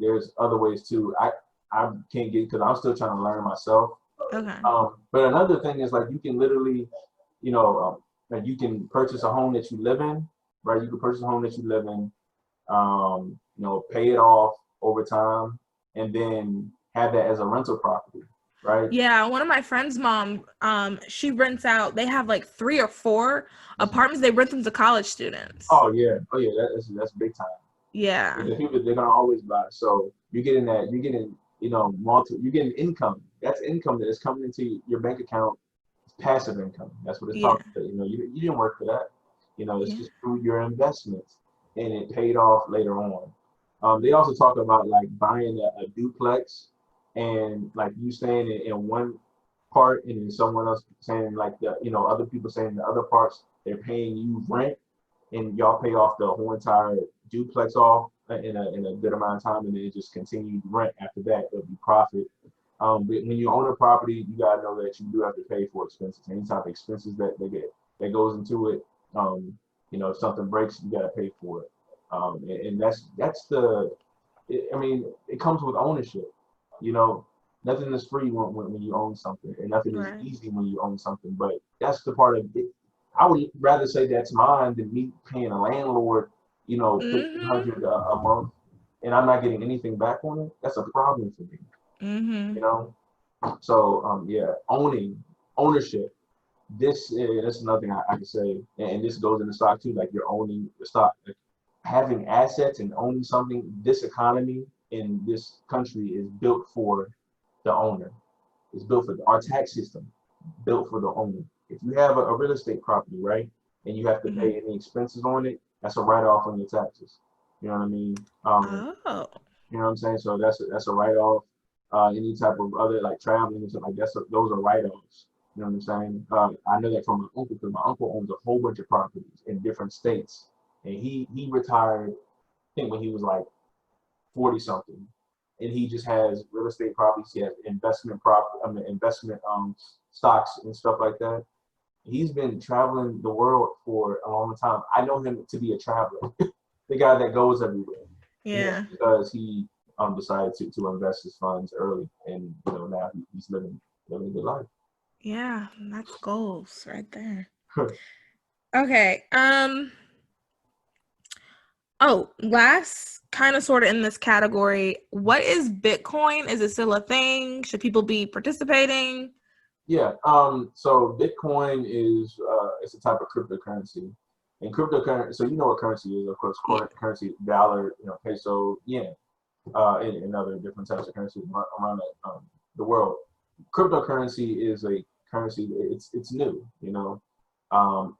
There's other ways too. I can't get, because I'm still trying to learn myself. Okay. But another thing is, like, you can literally, like, you can purchase a home that you live in, right? You can purchase a home that you live in, pay it off over time, and then have that as a rental property, right? Yeah, one of my friend's mom, she rents out. They have like 3 or 4 apartments. They rent them to college students. Oh yeah, that's big time. Yeah. The people, they're gonna always buy. So you're getting you're getting income. That's income that is coming into your bank account. It's passive income. That's what it's talking about. You didn't work for that. It's just through your investments, and it paid off later on. They also talk about like buying a duplex, and like you staying in one part, and then someone else saying like other people saying the other parts, they're paying you rent, and y'all pay off the whole entire duplex off in a good amount of time, and then it just continues rent after that. It'll be profit. But when you own a property, you gotta know that you do have to pay for expenses. Any type of expenses that goes into it. If something breaks, you gotta pay for it. And it comes with ownership. Nothing is free when you own something, and nothing is easy when you own something. But that's the part of it. I would rather say that's mine than me paying a landlord, $1,500 a month, and I'm not getting anything back on it. That's a problem for me. So ownership. That's another thing I can say, and this goes into stock too. Like, you're owning the stock, like, having assets and owning something. This economy in this country is built for the owner. It's built for our tax system, built for the owner. If you have a real estate property, right, and you have to pay any expenses on it, that's a write-off on your taxes. You know what I mean? You know what I'm saying? So that's a write-off. Any type of other, like, traveling and stuff like that, those are write-offs. You know what I'm saying? I know that from my uncle, because my uncle owns a whole bunch of properties in different states, and he retired, I think, when he was like 40 something, and he just has real estate properties. He has investment stocks and stuff like that. He's been traveling the world for a long time. I know him to be a traveler, the guy that goes everywhere. Yeah. Because he decided to invest his funds early, and now he's living a good life. Yeah, that's goals right there. Okay. Oh, last kind of sort of in this category, what is Bitcoin? Is it still a thing? Should people be participating? Yeah. So Bitcoin is it's a type of cryptocurrency, and cryptocurrency. So you know what currency is, of course. Currency, dollar, peso, yen, and other different types of currencies around the world. Cryptocurrency is a currency. It's new,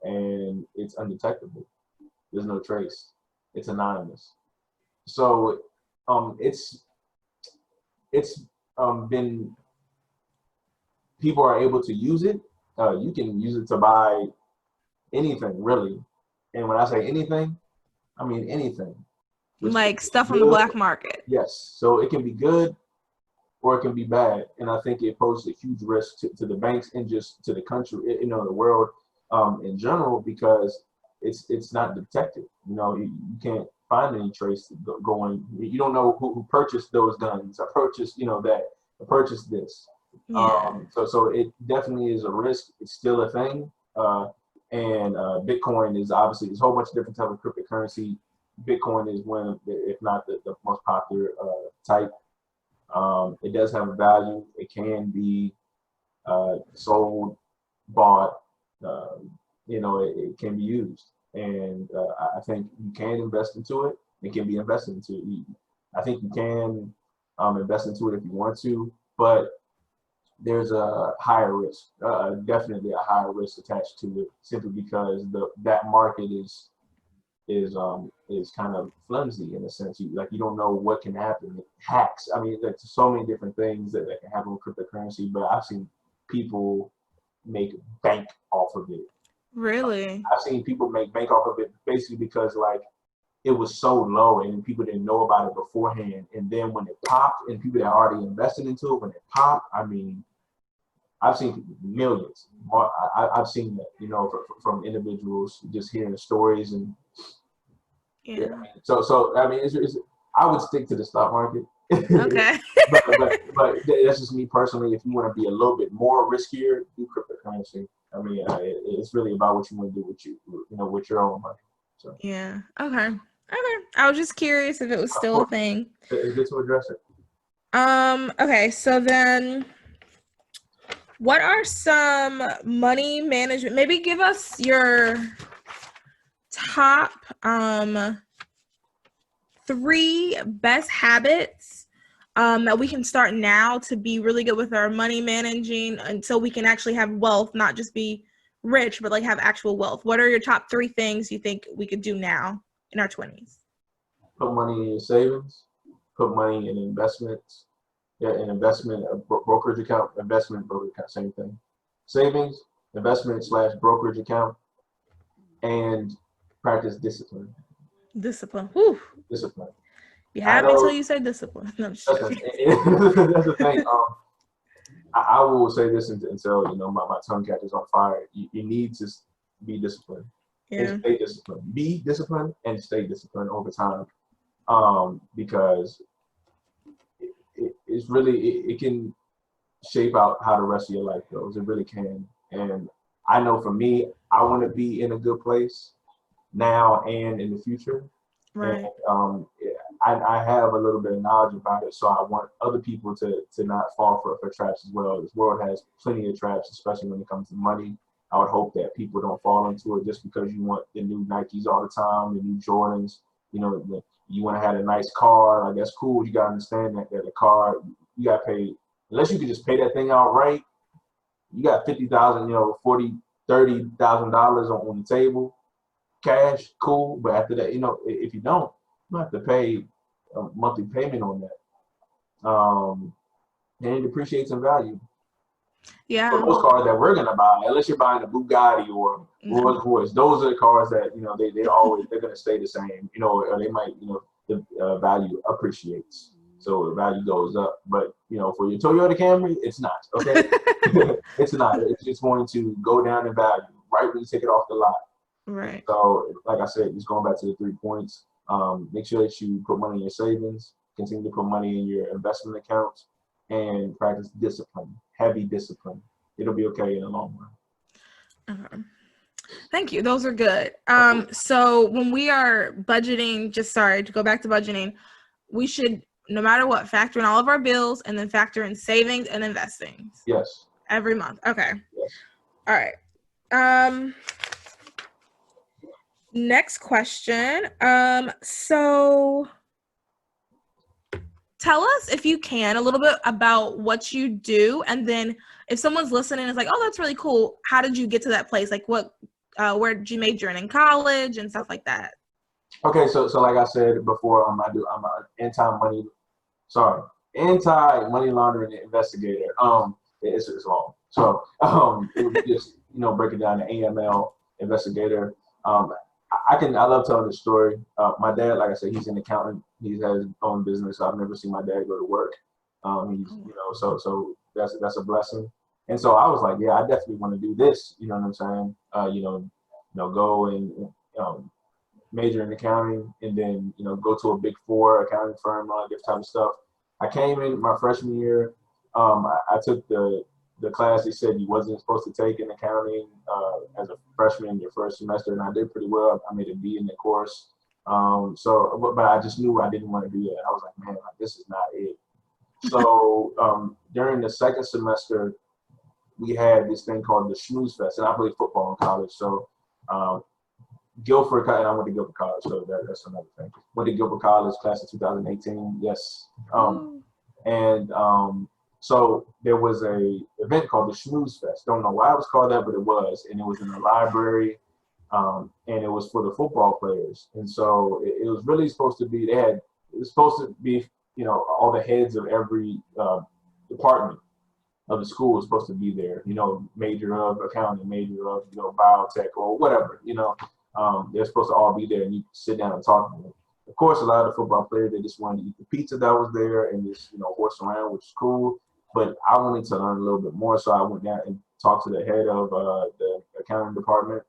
and it's undetectable. There's no trace. It's anonymous. So it's been, people are able to use it. You can use it to buy anything, really. And when I say anything, I mean anything. Like stuff on the black market. Yes. So it can be good or it can be bad. And I think it poses a huge risk to the banks and just to the country, the world in general, because it's not detected. You can't find any trace going. You don't know who purchased those guns. I purchased, that. I purchased this. Yeah. So it definitely is a risk. It's still a thing. And Bitcoin is obviously, there's a whole bunch of different types of cryptocurrency. Bitcoin is one of if not the most popular type. It does have a value. It can be sold, bought, it can be used. And I think you can invest into it. It can be invested into it. I think you can invest into it if you want to, but there's a higher risk, definitely a higher risk attached to it, simply because that market is kind of flimsy in a sense. You don't know what can happen. It hacks. I mean, there's so many different things that can happen with cryptocurrency, but I've seen people make bank off of it. Really? I've seen people make bank off of it basically because it was so low and people didn't know about it beforehand. And then when it popped and people that already invested into it, when it popped, I mean, I've seen millions. I've seen that, from individuals, just hearing stories and yeah. So I mean, I would stick to the stock market. Okay. but that's just me personally. If you want to be a little bit more riskier, do cryptocurrency. I mean, it's really about what you want to do with your own money. So yeah. Okay. I was just curious if it was still a thing. It's good to address it. Okay, so then what are some money management? Maybe give us your top 3 best habits that we can start now to be really good with our money managing, and so we can actually have wealth, not just be rich, but have actual wealth. What are your top 3 things you think we could do now in our 20s? Put money in your savings. Put money in investments. Yeah, an investment, a brokerage account, investment, brokerage account, same thing. Savings, investment / brokerage account, and practice discipline. Discipline. Whew. Discipline. You have me until you say discipline. No, that's the thing. I will say this until my tongue catches on fire. You need to be disciplined. Yeah. And stay disciplined. Be disciplined and stay disciplined over time, because it's really it can shape out how the rest of your life goes. It really can. And I know for me, I want to be in a good place now and in the future. Right. And I have a little bit of knowledge about it, so I want other people to not fall for traps as well. This world has plenty of traps, especially when it comes to money. I would hope that people don't fall into it just because you want the new Nikes all the time, the new Jordans. You want to have a nice car. That's cool. You gotta understand that a car, you gotta pay. Unless you can just pay that thing outright, you got $50,000, $40,000, $30,000 on the table, cash, cool. But after that, if you don't, you have to pay a monthly payment on that. And it depreciates in value. Yeah. For those cars that we're gonna buy, unless you're buying a Bugatti or Rolls Royce, those are the cars that they're gonna stay the same. Or they might the value appreciates. so the value goes up. But for your Toyota Camry, it's not. Okay, it's not. It's just going to go down in value right when you take it off the lot. Right. So, like I said, just going back to the 3 points, make sure that you put money in your savings, continue to put money in your investment accounts, and practice discipline, heavy discipline. It'll be okay in the long run. Okay. Thank you. Those are good. So when we are budgeting, to go back to budgeting, we should, no matter what, factor in all of our bills and then factor in savings and investing. Yes. Every month. Okay. Yes. All right. Next question. So tell us, if you can, a little bit about what you do, and then if someone's listening and is like, oh, that's really cool, how did you get to that place? Like where did you major in college and stuff like that? Okay, so like I said before, I'm an anti-money laundering investigator. It's long. So it would just break it down to AML investigator. I love telling the story. My dad, like I said, he's an accountant. He has his own business. So I've never seen my dad go to work. So that's a blessing. And so I was like, yeah, I definitely want to do this. You know what I'm saying? Go and major in accounting, and then go to a Big 4 accounting firm, all this type of stuff. I came in my freshman year. I took the class they said you wasn't supposed to take in accounting as a freshman in your first semester, and I did pretty well. I made a B in the course. But I just knew I didn't want to do that. I was like, man, this is not it. So during the second semester, we had this thing called the Schmooze Fest, and I played football in college. So Guilford, and I went to Guilford College, so that's another thing. Went to Guilford College, class of 2018, yes. So there was a event called the Schmooze Fest. Don't know why it was called that, but it was, and it was in the library, and it was for the football players. And so it was really supposed to be. It was supposed to be, all the heads of every department of the school was supposed to be there. Major of accounting, major of biotech or whatever. They're supposed to all be there, and you sit down and talk to them. Of course, a lot of the football players, they just wanted to eat the pizza that was there and just horse around, which is cool. But I wanted to learn a little bit more, so I went down and talked to the head of the accounting department,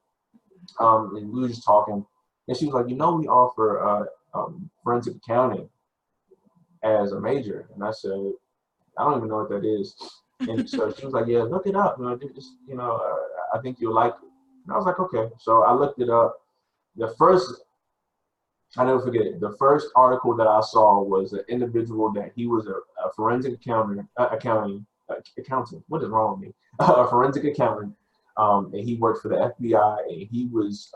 and we were just talking. And she was like, we offer forensic accounting as a major. And I said, I don't even know what that is. And so she was like, yeah, look it up. I think you'll like it. And I was like, okay. So I looked it up. I never forget it. The first article that I saw was an individual that he was a forensic accountant. What is wrong with me? A forensic accountant, and he worked for the FBI, and he was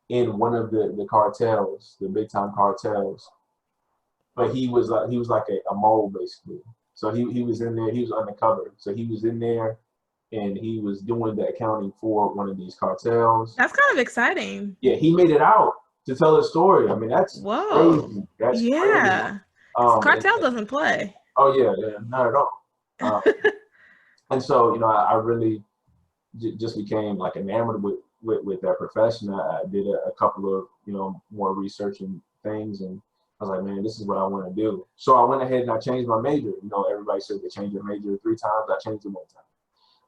in one of the cartels, the big time cartels. But he was like a mole basically. So he was in there. He was undercover. So he was in there, and he was doing the accounting for one of these cartels. That's kind of exciting. Yeah, he made it out to tell his story. I mean, that's crazy. That's crazy. Cartel doesn't play. Oh yeah, not at all. And so I really just became like enamored with that profession. I did a couple of more research and things, and I was like, man, this is what I want to do. So I went ahead and I changed my major. Everybody said they changed their major 3 times. I changed it 1 time.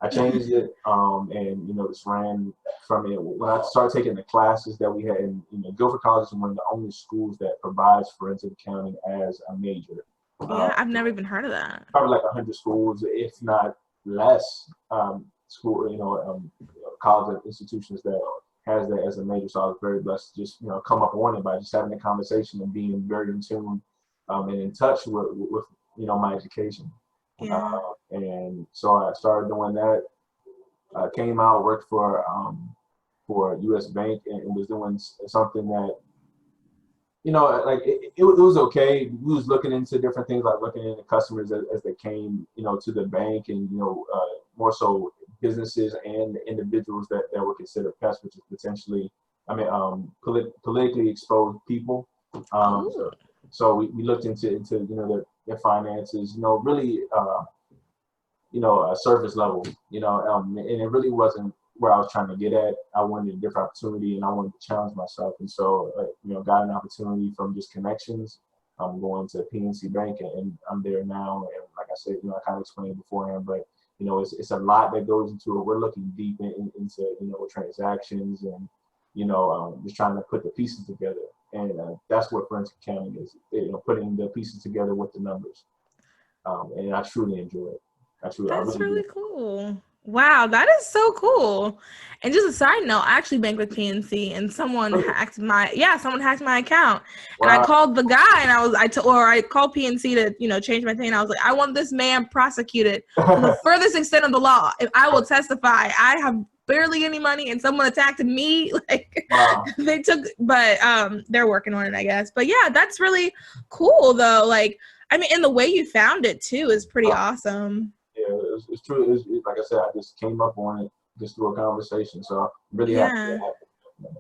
I changed it, and just ran from it. When I started taking the classes that we had in Guilford College is one of the only schools that provides forensic accounting as a major. Yeah, I've never even heard of that. Probably like 100 schools, if not less, college institutions that has that as a major. So I was very blessed to just come up on it by just having a conversation and being very in tune and in touch with my education. Yeah. And so I started doing that. Came out, worked for U.S. Bank, and was doing something that, it was okay. We was looking into different things, like looking into customers as they came, to the bank, and more so businesses and individuals that were considered pests, which is potentially, politically exposed people. So we looked into their finances, really, surface level, and it really wasn't where I was trying to get at. I wanted a different opportunity, and I wanted to challenge myself. And so, got an opportunity from just connections I'm going to PNC Bank, and I'm there now. And like I said, I kind of explained beforehand, but it's a lot that goes into it. We're looking deep into transactions and just trying to put the pieces together. And that's what forensic accounting is. Putting the pieces together with the numbers. And I truly enjoy it. I That's really really do. cool. Wow, that is so cool. And just a side note, I actually bank with PNC, and someone hacked my account. And I Wow. called the guy, and I called PNC to change my thing. And I was like, I want this man prosecuted to the furthest extent of the law. If I will testify, I have barely any money, and someone attacked me. Like Wow. but they're working on it, I guess. But yeah, that's really cool though. Like, I mean, and the way you found it too is pretty awesome. Yeah, it's true. Like I said, I just came up on it just through a conversation. So I'm really happy Yeah. that happened.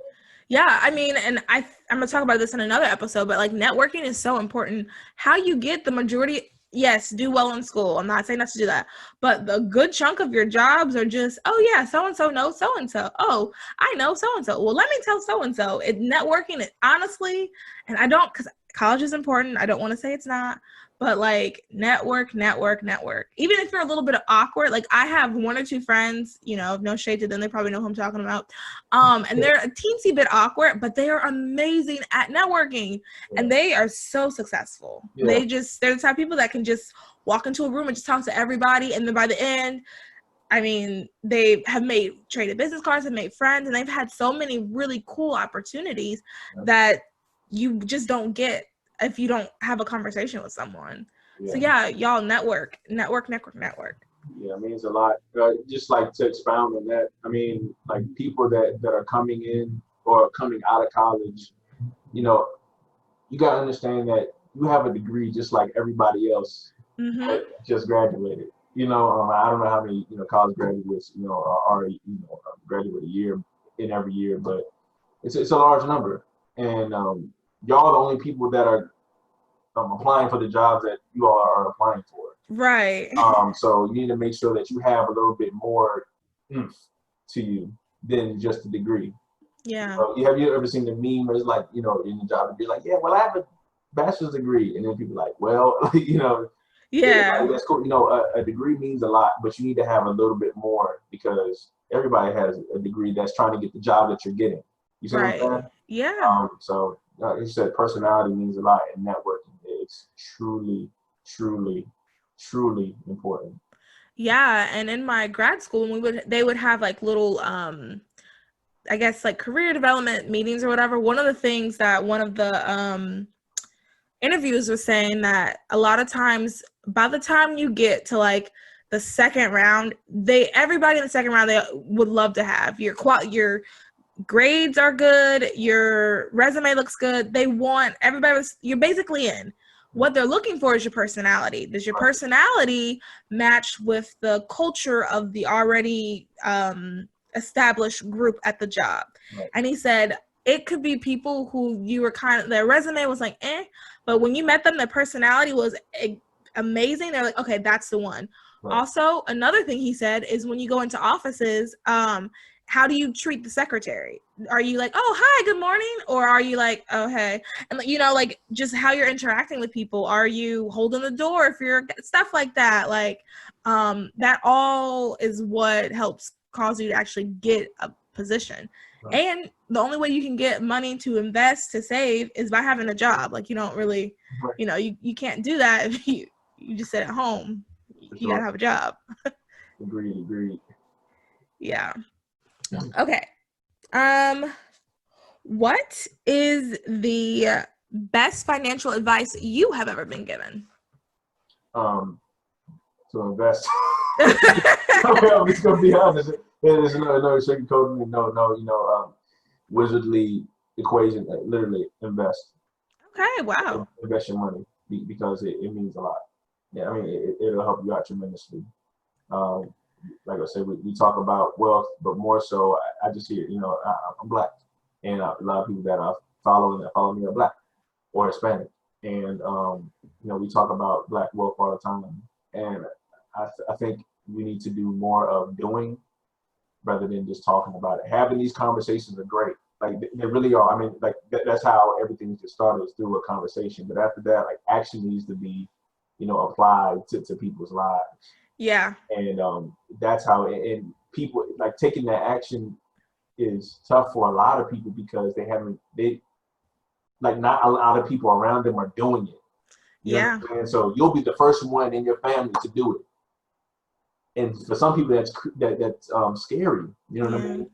Yeah, I mean, and I'm gonna talk about this in another episode, but like networking is so important. How you get the majority, yes, do well in school. I'm not saying not to do that, but the good chunk of your jobs are just, oh yeah, so and so knows so and so. Oh, I know so and so. Well, let me tell so and so. Networking, honestly, and I don't, because college is important. I don't want to say it's not, but like network. Even if you're a little bit awkward, like I have one or two friends, no shade to them, they probably know who I'm talking about. And they're a teensy bit awkward, but they are amazing at networking, and they are so successful. Yeah. They're the type of people that can just walk into a room and just talk to everybody, and then by the end, I mean, they have traded business cards and made friends, and they've had so many really cool opportunities that you just don't get if you don't have a conversation with someone. So yeah, y'all network. Yeah, it means a lot. Just like to expound on that, I mean, like people that are coming in or coming out of college, you got to understand that you have a degree just like everybody else that just graduated. I don't know how many college graduates are graduate a year in every year, but it's a large number, and y'all are the only people that are applying for the jobs that you all are applying for. Right. So you need to make sure that you have a little bit more oomph to you than just a degree. Yeah. Have you ever seen the meme where it's like, in the job and be like, yeah, well, I have a bachelor's degree, and then people are like, well, yeah, that's cool. A degree means a lot, but you need to have a little bit more because everybody has a degree that's trying to get the job that you're getting. You see what I'm saying? Yeah. So like you said, personality means a lot, and networking is truly, truly, truly important. Yeah, and in my grad school, they would have like little I guess like career development meetings or whatever. One of the things that one of the interviews was saying that a lot of times by the time you get to like the second round, everybody in the second round, they would love to have your grades are good, your resume looks good. They want you're basically in. What they're looking for is your personality. Does your personality match with the culture of the already established group at the job? Right. And he said it could be people who you were their resume was like, but when you met them, their personality was amazing. They're like, okay, that's the one. Right. Also, another thing he said is when you go into offices, how do you treat the secretary? Are you like, oh, hi, good morning? Or are you like, oh, hey? And, like just how you're interacting with people. Are you holding the door if you're stuff like that? Like that all is what helps cause you to actually get a position. Right. And the only way you can get money to invest, to save, is by having a job. Like you don't really, right. You can't do that if you just sit at home. You gotta have a job. Agreed. Yeah. Okay. What is the best financial advice you have ever been given? To invest. I'm just gonna be honest. There's no sugarcoating, no wizardly equation. Literally invest. Okay. Wow. Invest your money because it means a lot. Yeah, I mean it'll help you out tremendously. Like I said, we talk about wealth, but more so, I just hear, I'm Black, and a lot of people that I follow me are Black or Hispanic, and we talk about Black wealth all the time, and I think we need to do more of doing rather than just talking about it. Having these conversations are great, like they really are. I mean, like that's how everything just started, is through a conversation. But after that, like action needs to be, applied to people's lives. Yeah. And that's how. And people like taking that action is tough for a lot of people because they like not a lot of people around them are doing it. You know Yeah. what I'm saying? So you'll be the first one in your family to do it. And for some people, that's scary. You know what I mean?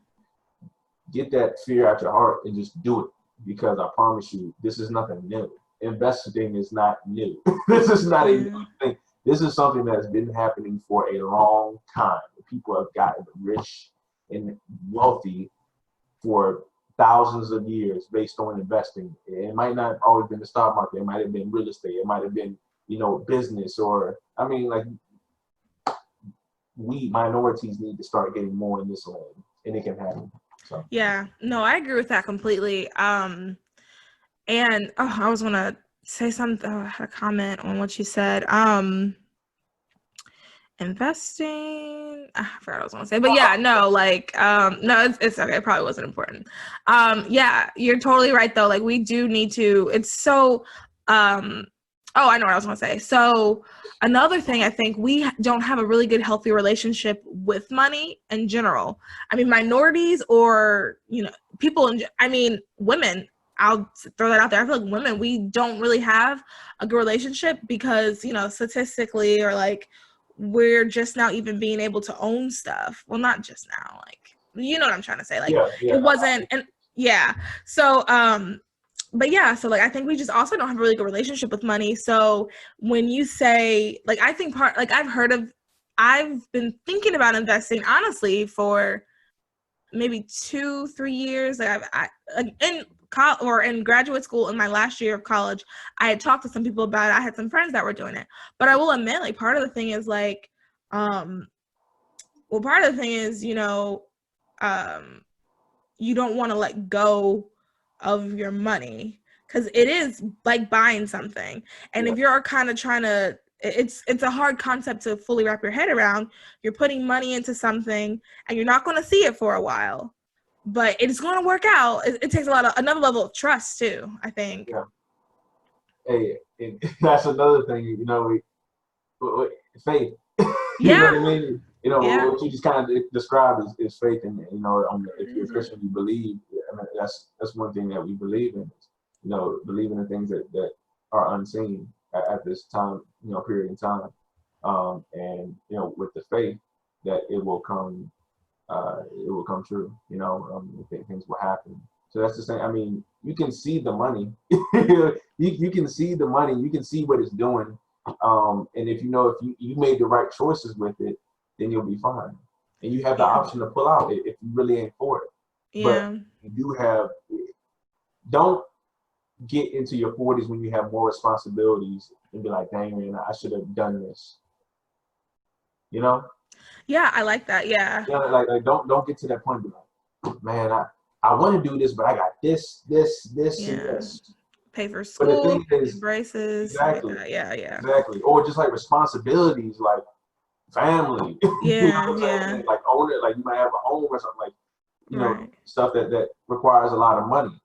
Get that fear out your heart and just do it, because I promise you, this is nothing new. Investing is not new. This is not a new thing. This is something that's been happening for a long time. People have gotten rich and wealthy for thousands of years based on investing. It might not always been the stock market. It might have been real estate. It might have been, business, or I mean, like, we minorities need to start getting more in this lane, and it can happen. So. Yeah, no, I agree with that completely. And I was gonna say something. I had a comment on what you said. Investing. I forgot what I was gonna say, but yeah, no, like, no, it's okay. It probably wasn't important. Yeah, you're totally right though. Like, we do need to. It's so. Oh, I know what I was gonna say. So another thing, I think we don't have a really good, healthy relationship with money in general. I mean, minorities or people. I mean, women. I'll throw that out there. I feel like women, we don't really have a good relationship because statistically, or like, we're just now even being able to own stuff. Well, not just now, like, you know what I'm trying to say. Like, yeah. It wasn't, and yeah. So, but yeah, so like, I think we just also don't have a really good relationship with money. So when you say, like, I think I've been thinking about investing honestly for maybe 2-3 years. Like in graduate school, in my last year of college, I had talked to some people about it. I had some friends that were doing it, but I will admit, like, part of the thing is like, you don't want to let go of your money, because it is like buying something. And if you're kind of trying to, it's a hard concept to fully wrap your head around. You're putting money into something and you're not going to see it for a while, but it's going to work out. It takes another level of trust too, I think. Yeah. Hey, and that's another thing, faith. You know what I mean? What you just kind of described is faith, and if you're a Christian, you believe. I mean, that's one thing that we believe in. Believing in things that are unseen at this time, period in time, and with the faith that it will come true. Things will happen. So that's the same. I mean, you can see the money. you can see the money. You can see what it's doing. And if you made the right choices with it, then you'll be fine. And you have the option to pull out if you really ain't for it. Yeah. But don't get into your 40s when you have more responsibilities and be like, dang, man, I should have done this. Yeah, I like that. Yeah. Like don't get to that point and be like, man, I want to do this, but I got this, and this. Pay for school, but the thing is, braces. exactly. Like, yeah. Exactly. Or just like responsibilities, like family. Yeah. Saying? Like owner, like you might have a home or something, like stuff that requires a lot of money.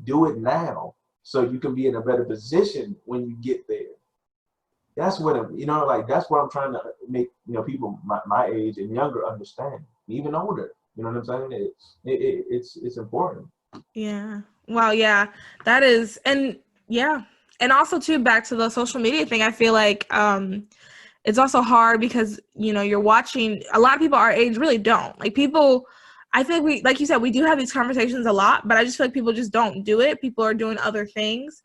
Do it now so you can be in a better position when you get there. That's what that's what I'm trying to make people my age and younger understand, even older. You know what I'm saying? It's important. Yeah. Wow. Yeah. That is, and yeah, and also too, back to the social media thing. I feel like it's also hard because you're watching. A lot of people our age really don't like people. I think we, like you said, we do have these conversations a lot, but I just feel like people just don't do it. People are doing other things,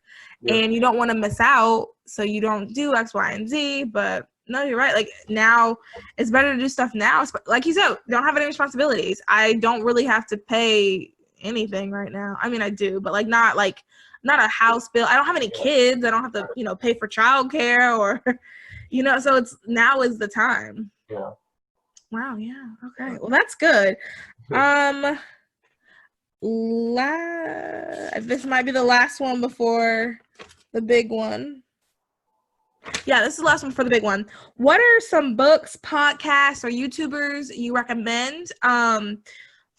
and you don't want to miss out, so you don't do X, Y, and Z. But no, you're right. Like, now, it's better to do stuff now. Like you said, don't have any responsibilities. I don't really have to pay anything right now. I mean, I do, but not a house bill. I don't have any kids. I don't have to pay for childcare or so it's now is the time. Yeah. Wow. Yeah. Okay. Well, that's good. This might be the last one before the big one. Yeah, this is the last one for the big one. What are some books, podcasts, or YouTubers you recommend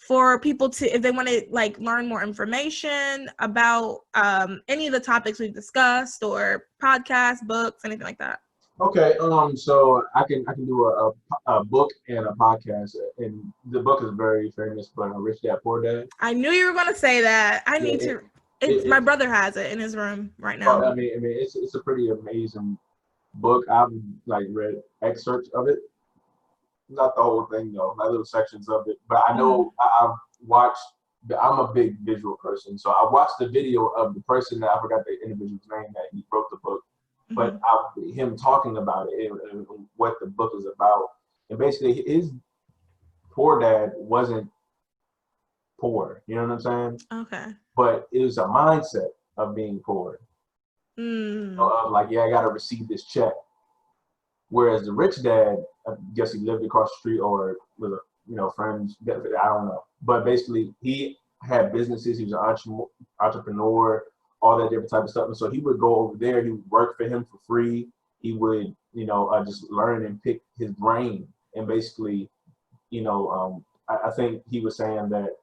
for people to, if they want to like learn more information about any of the topics we've discussed, or podcasts, books, anything like that? Okay, so I can do a book and a podcast, and the book is very famous, but Rich Dad Poor Dad. I knew you were gonna say that. I Yeah, need to. It's my brother has it in his room right now. I mean, it's a pretty amazing book. I've like read excerpts of it, not the whole thing though, like little sections of it. But I know I've watched. I'm a big visual person, so I watched the video of the person that I forgot the individual's name that he wrote the book, but him talking about it and what the book is about, and basically his poor dad wasn't poor, you know what I'm saying? Okay. But it was a mindset of being poor, of like, yeah, I got to receive this check. Whereas the rich dad, I guess he lived across the street or with friends, I don't know. But basically, he had businesses. He was an entrepreneur, all that different type of stuff. And so he would go over there. He would work for him for free. He would, just learn and pick his brain. And basically, I think he was saying that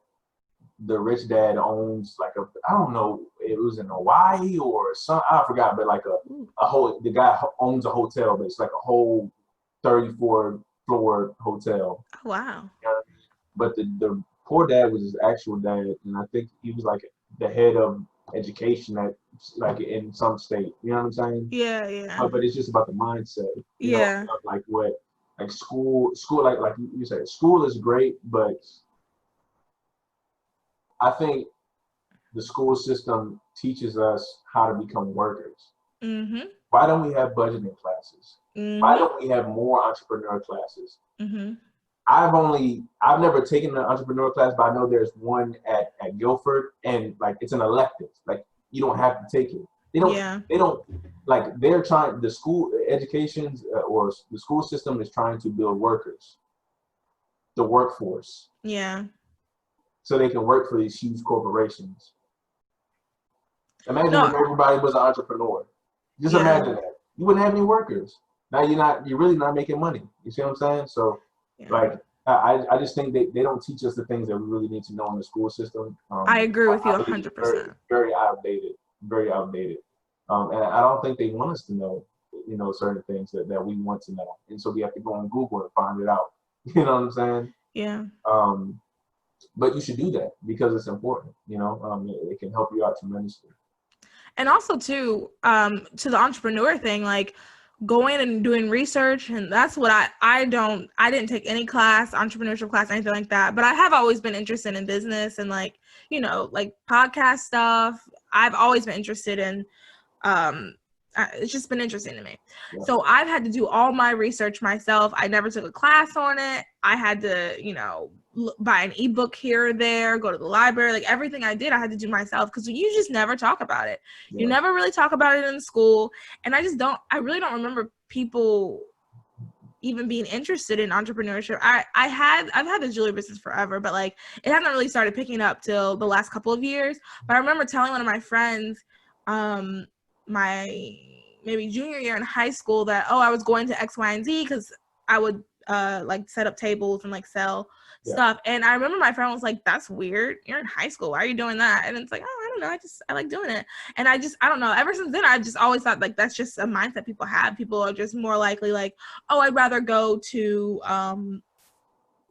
the rich dad owns like I don't know, it was in Hawaii or some, I forgot, but like the guy owns a hotel, but it's like a whole 34 floor hotel. Oh, wow. You know what I mean? But the poor dad was his actual dad, and I think he was like the head of education at like in some state. You know what I'm saying? Yeah. But it's just about the mindset. Yeah. Like what, like school, like you said, school is great, but I think the school system teaches us how to become workers. Why don't we have budgeting classes? Why don't we have more entrepreneur classes? I've never taken an entrepreneur class, but I know there's one at Guilford, and like it's an elective. Like you don't have to take it. They don't like, they're trying, the school educations or the school system is trying to build workers, the workforce. Yeah. So they can work for these huge corporations. Imagine if everybody was an entrepreneur. Just imagine that. You wouldn't have any workers. Now you're really not making money. You see what I'm saying? So like, I just think they don't teach us the things that we really need to know in the school system. I agree with you 100%. Very outdated, very outdated. And I don't think they want us to know, certain things that we want to know. And so we have to go on Google and find it out. You know what I'm saying? Yeah. But you should do that because it's important, it can help you out tremendously. And also too, to the entrepreneur thing, like going and doing research, and that's what I didn't take any class, entrepreneurship class, anything like that, but I have always been interested in business and like podcast stuff. I've always been interested in, it's just been interesting to me. Yeah. So I've had to do all my research myself. I never took a class on it. I had to, buy an ebook here or there, go to the library, like everything I did, I had to do myself because you just never talk about it. Yeah. You never really talk about it in school. And I really don't remember people even being interested in entrepreneurship. I've had the jewelry business forever, but like it hasn't really started picking up till the last couple of years. But I remember telling one of my friends, my maybe junior year in high school that, I was going to X, Y, and Z because I would like set up tables and like sell stuff. And I remember my friend was like, that's weird. You're in high school. Why are you doing that? And it's like, I don't know. I like doing it. And I don't know. Ever since then, I just always thought like that's just a mindset people have. People are just more likely like, I'd rather go to I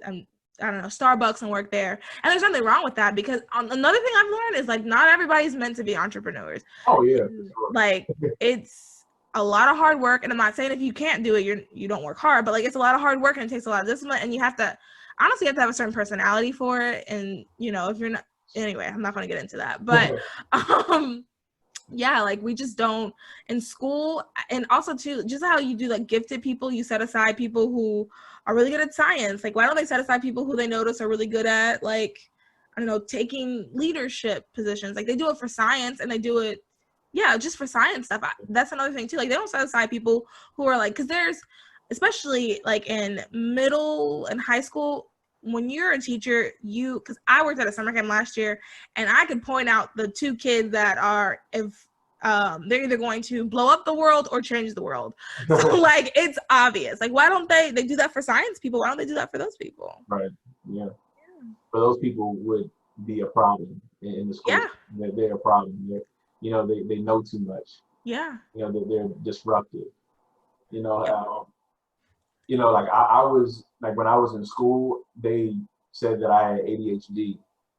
don't know, Starbucks and work there. And there's nothing wrong with that because another thing I've learned is like not everybody's meant to be entrepreneurs. Oh yeah. Like it's a lot of hard work. And I'm not saying if you can't do it, you don't work hard, but like it's a lot of hard work and it takes a lot of discipline, and you have to have a certain personality for it. And if you're not, anyway, I'm not going to get into that, but yeah, like we just don't in school. And also too, just how you do like gifted people, you set aside people who are really good at science. Like why don't they set aside people who they notice are really good at, like, I don't know, taking leadership positions? Like they do it for science and they do it just for science stuff. That's another thing too. Like they don't set aside people who are like, because there's, especially like in middle and high school, when you're a teacher, because I worked at a summer camp last year, and I could point out the two kids that are, if they're either going to blow up the world or change the world. So like it's obvious. Like why don't they do that for science people? Why don't they do that for those people? Right. Yeah. for those people would be a problem in the school. Yeah. They're a problem. They know too much. Yeah. They're disruptive. You know, Yep. like I was like when I was in school, they said that I had ADHD.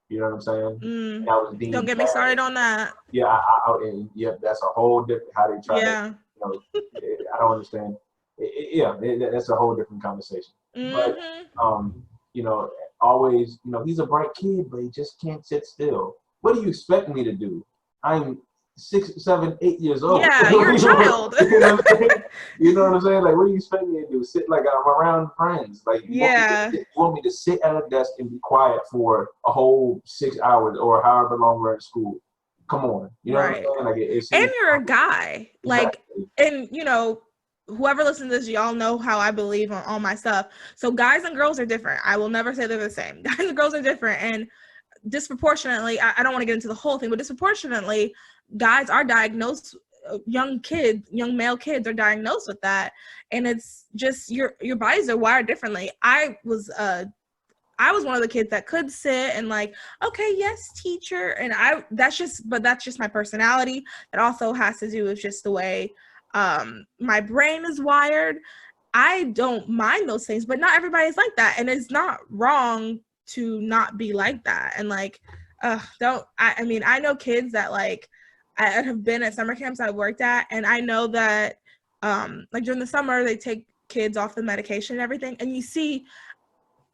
You know what I'm saying? And I was Don't deemed get me bad. started on that. Yeah, and yeah, that's a whole different how they try to. Yeah. I don't understand. That's a whole different conversation. But um, you know, always, he's a bright kid, but he just can't sit still. What do you expect me to do? I'm 6, 7, 8 years old. Yeah, you're a child. You know what I'm saying? You know what I'm saying? Like, what do you expect me to do? Sit like I'm around friends? Like, Yeah. you want me to sit at a desk and be quiet for a whole 6 hours or however long we're in school? Come on, you know Right. what I'm saying? Like, And you're a guy. Like, exactly. and whoever listens to this, y'all know how I believe on all my stuff. So guys and girls are different. I will never say they're the same. Guys and girls are different. And disproportionately, I don't want to get into the whole thing, but disproportionately, guys are diagnosed, young male kids are diagnosed with that. And it's just your bodies are wired differently. I was one of the kids that could sit and like, okay, yes, teacher. And that's just my personality. It also has to do with just the way my brain is wired. I don't mind those things, but not everybody's like that. And it's not wrong to not be like that. And like, I mean, I know kids that like, I have been at summer camps I've worked at, and I know that like during the summer, they take kids off the medication and everything. And you see,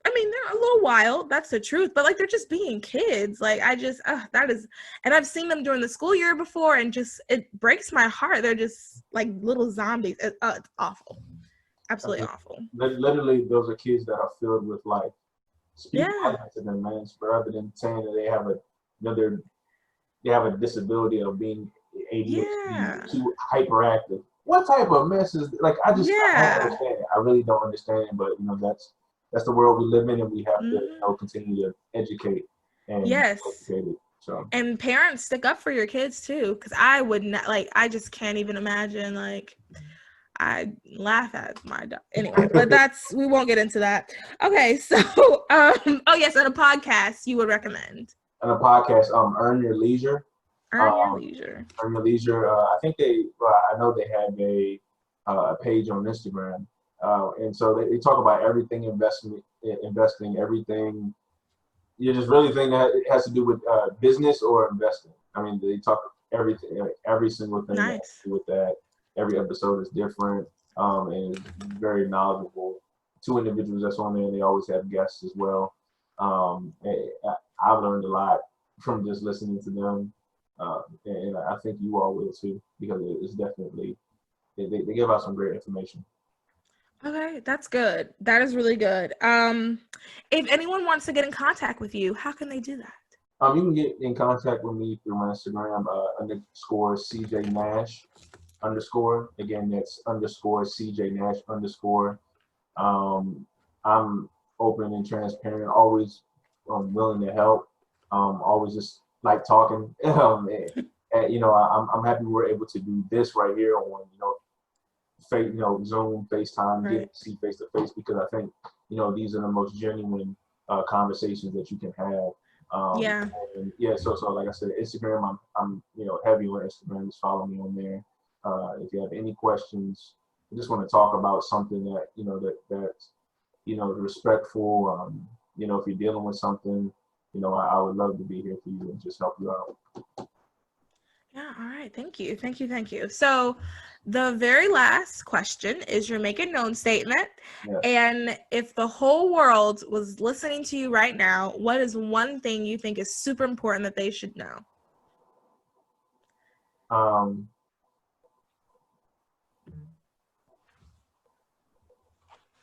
I mean, they're a little wild. That's the truth. But like, they're just being kids. Like, that is, and I've seen them during the school year before, and just, it breaks my heart. They're just like little zombies. It's awful. Absolutely awful. Literally, those are kids that are filled with life. Speak life to them, man, rather than saying that they have they have a disability of being ADHD, too hyperactive. What type of mess is like? I don't understand it. I really don't understand it, but that's the world we live in, and we have to continue to educate and educate it. So, and parents stick up for your kids too, because I would not, like, I just can't even imagine, like, I laugh at my dog anyway, but we won't get into that. Okay, so oh yes, on a podcast you would recommend. On a podcast, Earn Your Leisure. Earn Your Leisure. Earn Your Leisure. I think I know they have a page on Instagram, and so they talk about everything investing, everything. You just really think that it has to do with business or investing. I mean, they talk everything, like every single thing that has to do with that. Every episode is different, and very knowledgeable. 2 individuals that's on there, and they always have guests as well. I've learned a lot from just listening to them, and I think you all will too, because it's definitely they give out some great information. Okay, that's good. That is really good. If anyone wants to get in contact with you, how can they do that? You can get in contact with me through my Instagram, _ CJ Nash _ Again, that's _ CJ Nash _ I'm open and transparent, always willing to help. Always just like talking. And, I'm happy we're able to do this right here on Zoom, FaceTime, get to see face to face, because I think these are the most genuine conversations that you can have. So like I said, Instagram, I'm heavy on Instagram. Just follow me on there. If you have any questions, I just want to talk about something that's respectful. If you're dealing with something, I would love to be here for you and just help you out. Yeah, all right. Thank you. So the very last question is your make it known statement. Yes. And if the whole world was listening to you right now, what is one thing you think is super important that they should know?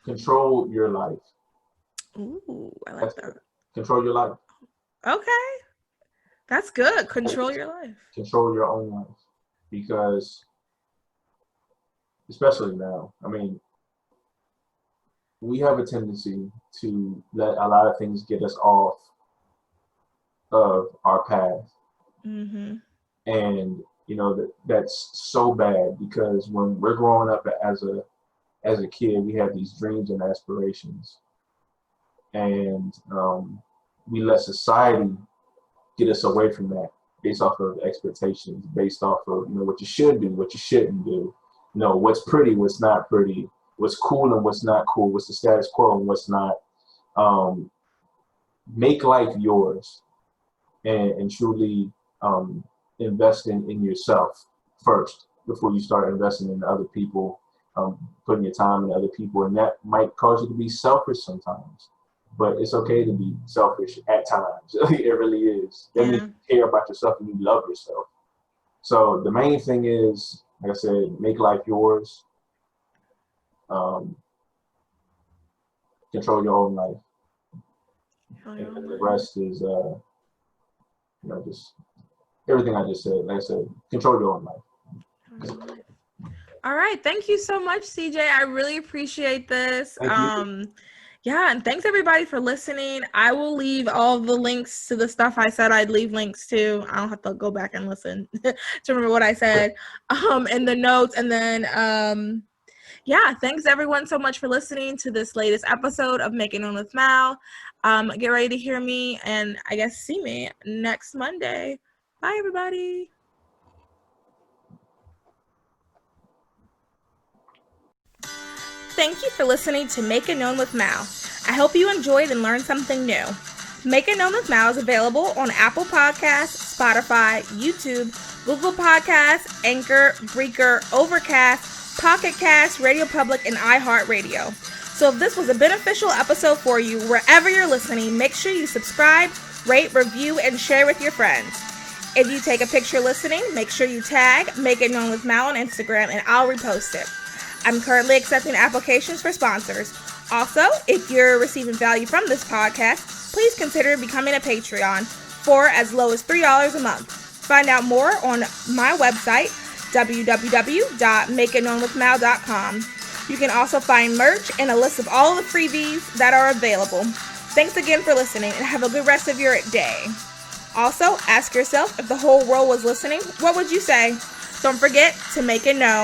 Control your life. Ooh, I like that. Control your life. Okay. That's good. Control your life. Control your own life. Because, especially now, I mean, we have a tendency to let a lot of things get us off of our path. Mm-hmm. And, that's so bad, because when we're growing up as a kid, we have these dreams and aspirations. And we let society get us away from that based off of expectations, based off of, what you should do, what you shouldn't do, what's pretty, what's not pretty, what's cool and what's not cool, what's the status quo and what's not. Make life yours, and truly invest in yourself first before you start investing in other people, putting your time in other people. And that might cause you to be selfish sometimes, but it's okay to be selfish at times. It really is. That means you care about yourself and you love yourself. So the main thing is, like I said, make life yours. Control your own life. And the rest is, just everything I just said. Like I said, control your own life. All right. Thank you so much, CJ. I really appreciate this. Yeah, and thanks everybody for listening. I will leave all the links to the stuff I said I'd leave links to. I don't have to go back and listen to remember what I said in the notes. And then, thanks everyone so much for listening to this latest episode of Make It Known with Mal. Get ready to hear me and I guess see me next Monday. Bye, everybody. Thank you for listening to Make It Known with Mal. I hope you enjoyed and learned something new. Make It Known with Mal is available on Apple Podcasts, Spotify, YouTube, Google Podcasts, Anchor, Breaker, Overcast, Pocket Cast, Radio Public, and iHeartRadio. So if this was a beneficial episode for you, wherever you're listening, make sure you subscribe, rate, review, and share with your friends. If you take a picture listening, make sure you tag Make It Known with Mal on Instagram, and I'll repost it. I'm currently accepting applications for sponsors. Also, if you're receiving value from this podcast, please consider becoming a Patreon for as low as $3 a month. Find out more on my website, www.makeitknownwithmal.com. You can also find merch and a list of all the freebies that are available. Thanks again for listening and have a good rest of your day. Also, ask yourself, if the whole world was listening, what would you say? Don't forget to make it known.